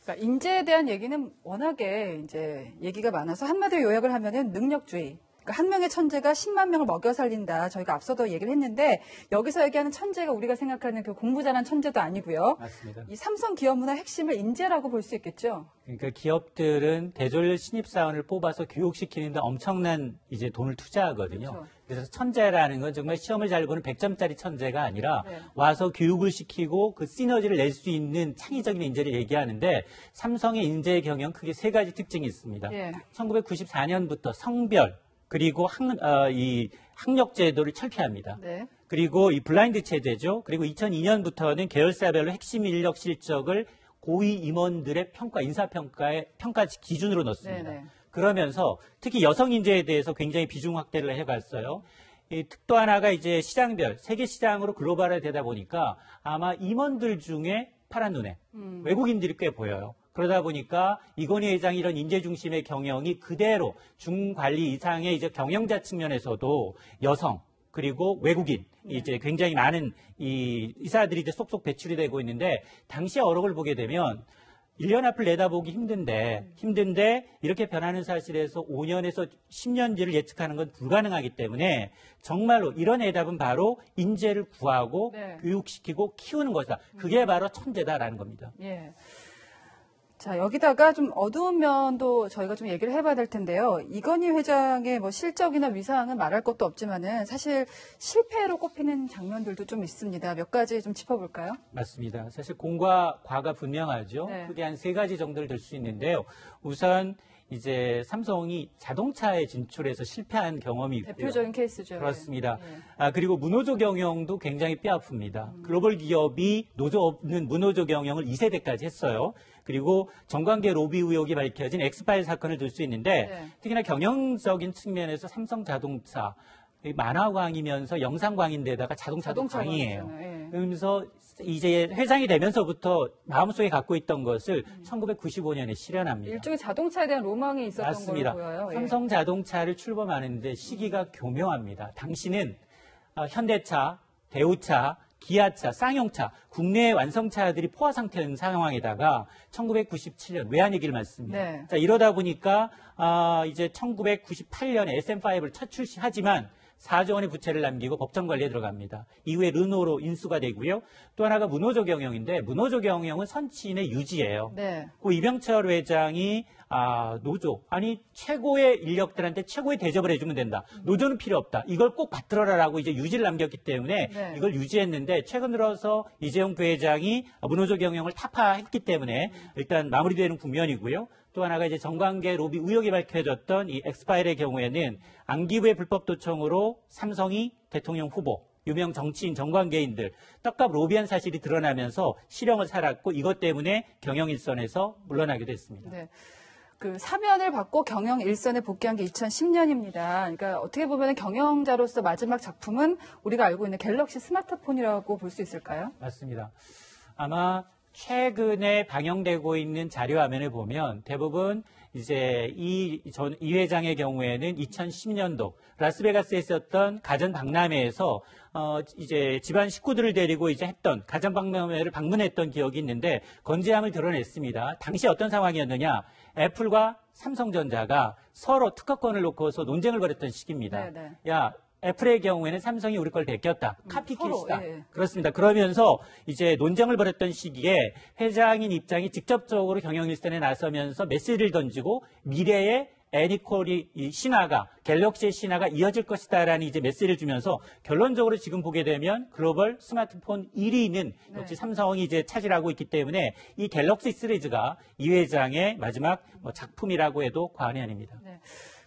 그러니까 인재에 대한 얘기는 워낙에 이제 얘기가 많아서 한마디로 요약을 하면은 능력주의. 그러니까 한 명의 천재가 10만 명을 먹여 살린다. 저희가 앞서도 얘기를 했는데 여기서 얘기하는 천재가 우리가 생각하는 그 공부 잘하는 천재도 아니고요. 맞습니다. 이 삼성 기업 문화 핵심을 인재라고 볼 수 있겠죠. 그러니까 기업들은 대졸 신입사원을 뽑아서 교육시키는데 엄청난 이제 돈을 투자하거든요. 그렇죠. 그래서 천재라는 건 정말 시험을 잘 보는 100점짜리 천재가 아니라 와서 교육을 시키고 그 시너지를 낼 수 있는 창의적인 인재를 얘기하는데 삼성의 인재 경영 크게 세 가지 특징이 있습니다. 1994년부터 성별 그리고 이 학력 제도를 철폐합니다. 그리고 이 블라인드 체제죠. 그리고 2002년부터는 계열사별로 핵심 인력 실적을 고위 임원들의 평가, 인사평가의 평가 기준으로 넣습니다. 그러면서 특히 여성 인재에 대해서 굉장히 비중 확대를 해갔어요. 또 하나가 이제 시장별, 세계 시장으로 글로벌화되다 보니까 아마 임원들 중에 파란 눈에 외국인들이 꽤 보여요. 그러다 보니까 이건희 회장이 이런 인재 중심의 경영이 그대로 중관리 이상의 이제 경영자 측면에서도 여성 그리고 외국인 이제 굉장히 많은 이 이사들이 이제 쏙쏙 배출이 되고 있는데 당시의 어록을 보게 되면 1년 앞을 내다보기 힘든데 이렇게 변하는 사실에서 5년에서 10년 뒤를 예측하는 건 불가능하기 때문에 정말로 이런 해답은 바로 인재를 구하고 교육시키고 키우는 것이다. 그게 바로 천재다라는 겁니다. 자, 여기다가 좀 어두운 면도 저희가 좀 얘기를 해봐야 될 텐데요. 이건희 회장의 뭐 실적이나 위상은 말할 것도 없지만은 사실 실패로 꼽히는 장면들도 좀 있습니다. 몇 가지 좀 짚어볼까요? 맞습니다. 사실 공과 과가 분명하죠. 크게 한 세 가지 정도를 들 수 있는데요. 우선 이제 삼성이 자동차에 진출해서 실패한 경험이 있고요. 대표적인 케이스죠. 그렇습니다. 그리고 무노조 경영도 굉장히 뼈아픕니다. 글로벌 기업이 노조 없는 무노조 경영을 2세대까지 했어요. 그리고 정관계 로비 의혹이 밝혀진 엑스파일 사건을 들 수 있는데 특히나 경영적인 측면에서 삼성 자동차 만화광이면서 영상광인데다가 자동차도 광이에요. 그러면서 이제 회장이 되면서부터 마음속에 갖고 있던 것을 1995년에 실현합니다. 일종의 자동차에 대한 로망이 있었던 맞습니다. 걸로 보여요. 삼성 자동차를 출범하는데 시기가 교묘합니다. 당시는 현대차, 대우차, 기아차, 쌍용차, 국내 완성차들이 포화 상태인 상황에다가 1997년 외환위기를 맞습니다. 자, 이러다 보니까 이제 1998년에 SM5를 첫 출시하지만 4조 원의 부채를 남기고 법정 관리에 들어갑니다. 이후에 르노로 인수가 되고요. 또 하나가 무노조 경영인데 무노조 경영은 선치인의 유지예요. 그 이병철 회장이 노조 최고의 인력들한테 최고의 대접을 해주면 된다. 노조는 필요 없다. 이걸 꼭 받들어라라고 이제 유지를 남겼기 때문에 이걸 유지했는데 최근 들어서 이재용 부회장이 무노조 경영을 타파했기 때문에 일단 마무리되는 국면이고요. 또 하나가 이제 정관계 로비 의혹이 밝혀졌던 이 엑스파일의 경우에는 안기부의 불법 도청으로 삼성이 대통령 후보, 유명 정치인, 정관계인들 떡값 로비한 사실이 드러나면서 실형을 살았고 이것 때문에 경영 일선에서 물러나게 됐습니다. 그 사면을 받고 경영 일선에 복귀한 게 2010년입니다. 그러니까 어떻게 보면 경영자로서 마지막 작품은 우리가 알고 있는 갤럭시 스마트폰이라고 볼 수 있을까요? 맞습니다. 아마 최근에 방영되고 있는 자료 화면을 보면 대부분 이제 이 회장의 경우에는 2010년도 라스베가스에 있었던 가전 박람회에서 이제 집안 식구들을 데리고 이제 했던 가전 박람회를 방문했던 기억이 있는데 건재함을 드러냈습니다. 당시 어떤 상황이었느냐? 애플과 삼성전자가 서로 특허권을 놓고서 논쟁을 벌였던 시기입니다. 야, 애플의 경우에는 삼성이 우리 걸 베꼈다. 카피캣이다. 그렇습니다. 그러면서 이제 논쟁을 벌였던 시기에 회장인 입장이 직접적으로 경영 일선에 나서면서 메시지를 던지고 미래의 애니콜이 신화가 갤럭시의 신화가 이어질 것이다라는 이제 메시지를 주면서 결론적으로 지금 보게 되면 글로벌 스마트폰 1위는 역시 삼성이 이제 차지하고 있기 때문에 이 갤럭시 시리즈가 이 회장의 마지막 작품이라고 해도 과언이 아닙니다.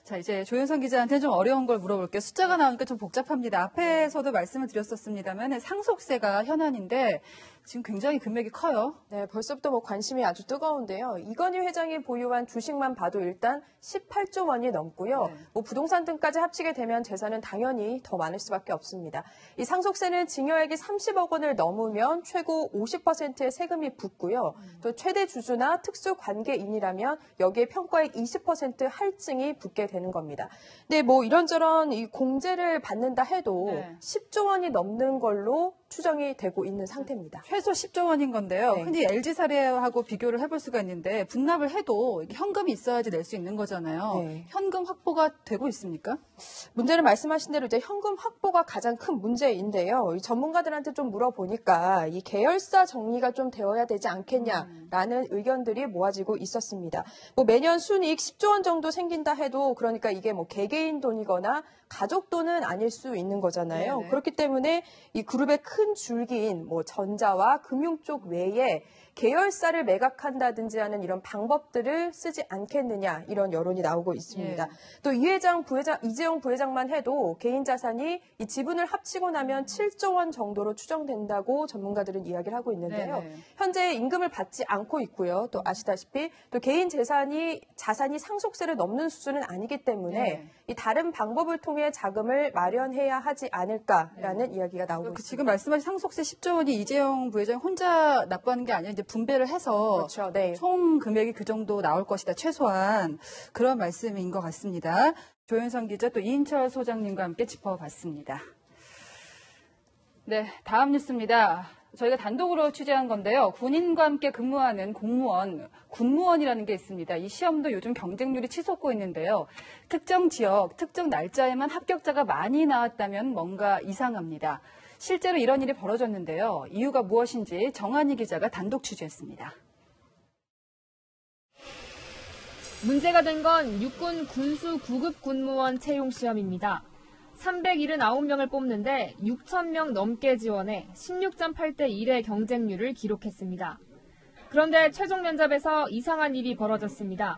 자, 이제 조윤선 기자한테 좀 어려운 걸 물어볼게요. 숫자가 나오니까 좀 복잡합니다. 앞에서도 말씀을 드렸었습니다만 상속세가 현안인데 지금 굉장히 금액이 커요. 네, 벌써부터 관심이 아주 뜨거운데요. 이건희 회장이 보유한 주식만 봐도 일단 18조 원이 넘고요. 부동산 등까지 합치게 되면 재산은 당연히 더 많을 수밖에 없습니다. 이 상속세는 징여액이 30억 원을 넘으면 최고 50%의 세금이 붙고요. 또 최대 주주나 특수관계인이라면 여기에 평가액 20% 할증이 붙게 되는 겁니다. 근데 이런저런 이 공제를 받는다 해도 10조 원이 넘는 걸로 추정이 되고 있는 상태입니다. 최소 10조 원인 건데요. 네. 흔히 LG 사례하고 비교를 해볼 수가 있는데 분납을 해도 이게 현금이 있어야지 낼 수 있는 거잖아요. 네. 현금 확보가 되고 있습니까? 문제는 말씀하신 대로 이제 현금 확보가 가장 큰 문제인데요. 이 전문가들한테 좀 물어보니까 이 계열사 정리가 좀 되어야 되지 않겠냐라는 의견들이 모아지고 있었습니다. 뭐 매년 순이익 10조 원 정도 생긴다 해도 그러니까 이게 뭐 개개인 돈이거나 가족 돈은 아닐 수 있는 거잖아요. 네네. 그렇기 때문에 이 그룹의 큰 줄기인 뭐 전자와 금융 쪽 외에 계열사를 매각한다든지 하는 이런 방법들을 쓰지 않겠느냐 이런 여론이 나오고 있습니다. 예. 또 이재용 부회장만 해도 개인 자산이 이 지분을 합치고 나면 7조 원 정도로 추정된다고 전문가들은 이야기를 하고 있는데요. 네네. 현재 임금을 받지 않고 있고요. 또 아시다시피 또 개인 자산이 상속세를 넘는 수준은 아니기 때문에 네. 이 다른 방법을 통해 자금을 마련해야 하지 않을까라는 이야기가 나오고 있습니다. 지금 말씀하신 상속세 10조 원이 이재용 부회장 혼자 납부하는 게 아니라 이제 분배를 해서 그렇죠. 네. 총 금액이 그 정도 나올 것이다. 최소한 그런 말씀인 것 같습니다. 조현성 기자 또 이인철 소장님과 함께 짚어봤습니다. 네, 다음 뉴스입니다. 저희가 단독으로 취재한 건데요. 군인과 함께 근무하는 공무원, 군무원이라는 게 있습니다. 이 시험도 요즘 경쟁률이 치솟고 있는데요. 특정 지역, 특정 날짜에만 합격자가 많이 나왔다면 뭔가 이상합니다. 실제로 이런 일이 벌어졌는데요. 이유가 무엇인지 정한희 기자가 단독 취재했습니다. 문제가 된 건 육군 군수 9급 군무원 채용 시험입니다. 379명을 뽑는데 6,000명 넘게 지원해 16.8대 1의 경쟁률을 기록했습니다. 그런데 최종 면접에서 이상한 일이 벌어졌습니다.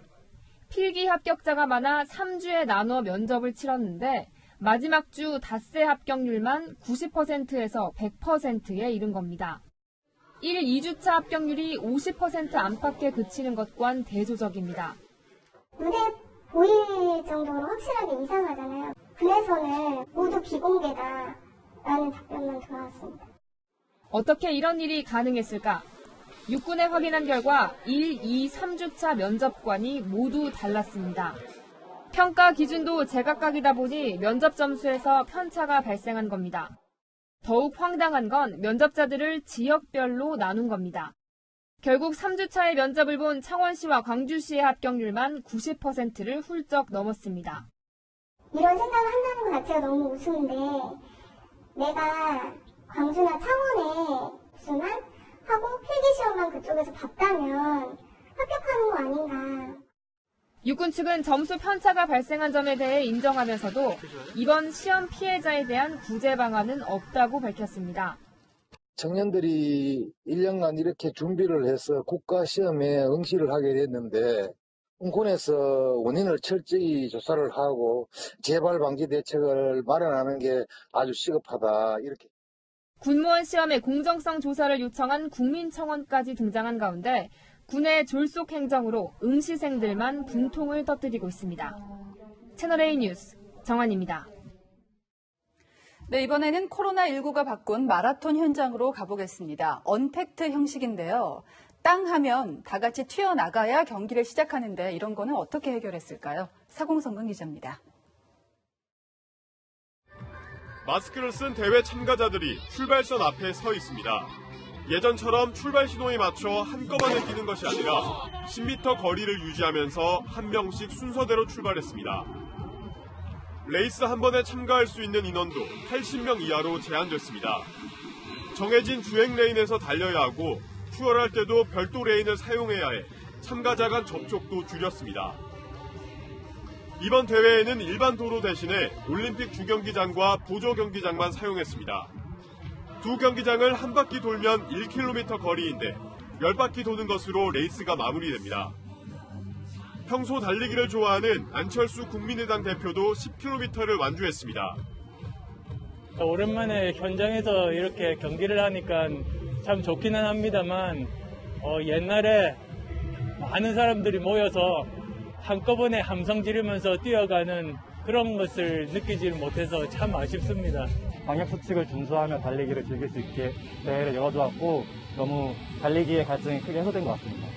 필기 합격자가 많아 3주에 나눠 면접을 치렀는데 마지막 주 닷새 합격률만 90%에서 100%에 이른 겁니다. 1, 2주차 합격률이 50% 안팎에 그치는 것과는 대조적입니다. 눈에 보일 정도로 확실하게 이상하잖아요. 그래서는 모두 비공개다라는 답변만 들어왔습니다. 어떻게 이런 일이 가능했을까? 육군에 확인한 결과 1, 2, 3주차 면접관이 모두 달랐습니다. 평가 기준도 제각각이다 보니 면접 점수에서 편차가 발생한 겁니다. 더욱 황당한 건 면접자들을 지역별로 나눈 겁니다. 결국 3주차의 면접을 본 창원시와 광주시의 합격률만 90%를 훌쩍 넘었습니다. 이런 생각을 한다는 것 자체가 너무 우스운데 내가 광주나 창원에 입수만 하고 필기시험만 그쪽에서 봤다면 합격하는 거 아닌가. 육군 측은 점수 편차가 발생한 점에 대해 인정하면서도 이번 시험 피해자에 대한 구제 방안은 없다고 밝혔습니다. 청년들이 1년간 이렇게 준비를 해서 국가시험에 응시를 하게 됐는데 군에서 원인을 철저히 조사를 하고 재발 방지 대책을 마련하는 게 아주 시급하다. 이렇게. 군무원 시험의 공정성 조사를 요청한 국민청원까지 등장한 가운데 군의 졸속 행정으로 응시생들만 분통을 터뜨리고 있습니다. 채널A 뉴스 정한입니다. 네, 이번에는 코로나19가 바꾼 마라톤 현장으로 가보겠습니다. 언택트 형식인데요. 땅 하면 다 같이 튀어나가야 경기를 시작하는데 이런 거는 어떻게 해결했을까요? 사공성근 기자입니다. 마스크를 쓴 대회 참가자들이 출발선 앞에 서 있습니다. 예전처럼 출발 신호에 맞춰 한꺼번에 뛰는 것이 아니라 10m 거리를 유지하면서 한 명씩 순서대로 출발했습니다. 레이스 한 번에 참가할 수 있는 인원도 80명 이하로 제한됐습니다. 정해진 주행 레인에서 달려야 하고 추월할 때도 별도 레인을 사용해야 해 참가자 간 접촉도 줄였습니다. 이번 대회에는 일반 도로 대신에 올림픽 주경기장과 보조 경기장만 사용했습니다. 두 경기장을 한 바퀴 돌면 1km 거리인데 10바퀴 도는 것으로 레이스가 마무리됩니다. 평소 달리기를 좋아하는 안철수 국민의당 대표도 10km를 완주했습니다. 오랜만에 현장에서 이렇게 경기를 하니까 참 좋기는 합니다만 옛날에 많은 사람들이 모여서 한꺼번에 함성 지르면서 뛰어가는 그런 것을 느끼지 못해서 참 아쉽습니다. 방역수칙을 준수하며 달리기를 즐길 수 있게 대회를 열어주었고 너무 달리기의 갈증이 크게 해소된 것 같습니다.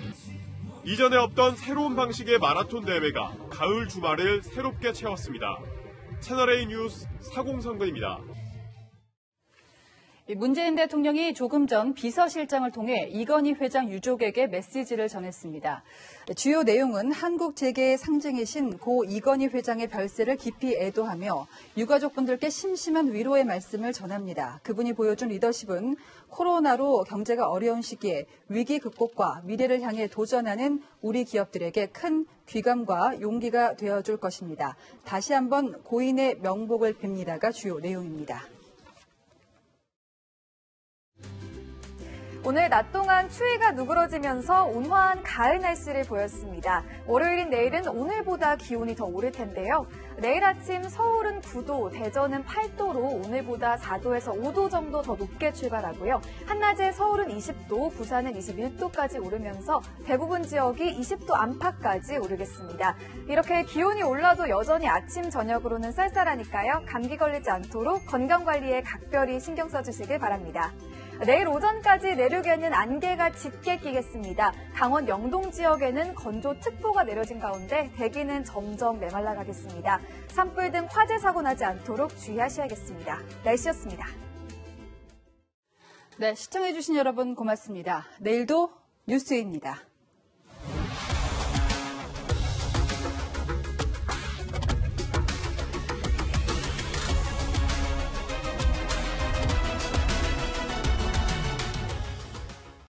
이전에 없던 새로운 방식의 마라톤 대회가 가을 주말을 새롭게 채웠습니다. 채널A 뉴스 사공성근입니다. 문재인 대통령이 조금 전 비서실장을 통해 이건희 회장 유족에게 메시지를 전했습니다. 주요 내용은 한국 재계의 상징이신 고 이건희 회장의 별세를 깊이 애도하며 유가족분들께 심심한 위로의 말씀을 전합니다. 그분이 보여준 리더십은 코로나로 경제가 어려운 시기에 위기 극복과 미래를 향해 도전하는 우리 기업들에게 큰 귀감과 용기가 되어줄 것입니다. 다시 한번 고인의 명복을 빕니다가 주요 내용입니다. 오늘 낮 동안 추위가 누그러지면서 온화한 가을 날씨를 보였습니다. 월요일인 내일은 오늘보다 기온이 더 오를 텐데요. 내일 아침 서울은 9도, 대전은 8도로 오늘보다 4도에서 5도 정도 더 높게 출발하고요. 한낮에 서울은 20도, 부산은 21도까지 오르면서 대부분 지역이 20도 안팎까지 오르겠습니다. 이렇게 기온이 올라도 여전히 아침, 저녁으로는 쌀쌀하니까요. 감기 걸리지 않도록 건강관리에 각별히 신경 써주시길 바랍니다. 내일 오전까지 내륙에는 안개가 짙게 끼겠습니다. 강원 영동 지역에는 건조특보가 내려진 가운데 대기는 점점 메말라가겠습니다. 산불 등 화재 사고 나지 않도록 주의하셔야겠습니다. 날씨였습니다. 네, 시청해주신 여러분 고맙습니다. 내일도 뉴스입니다.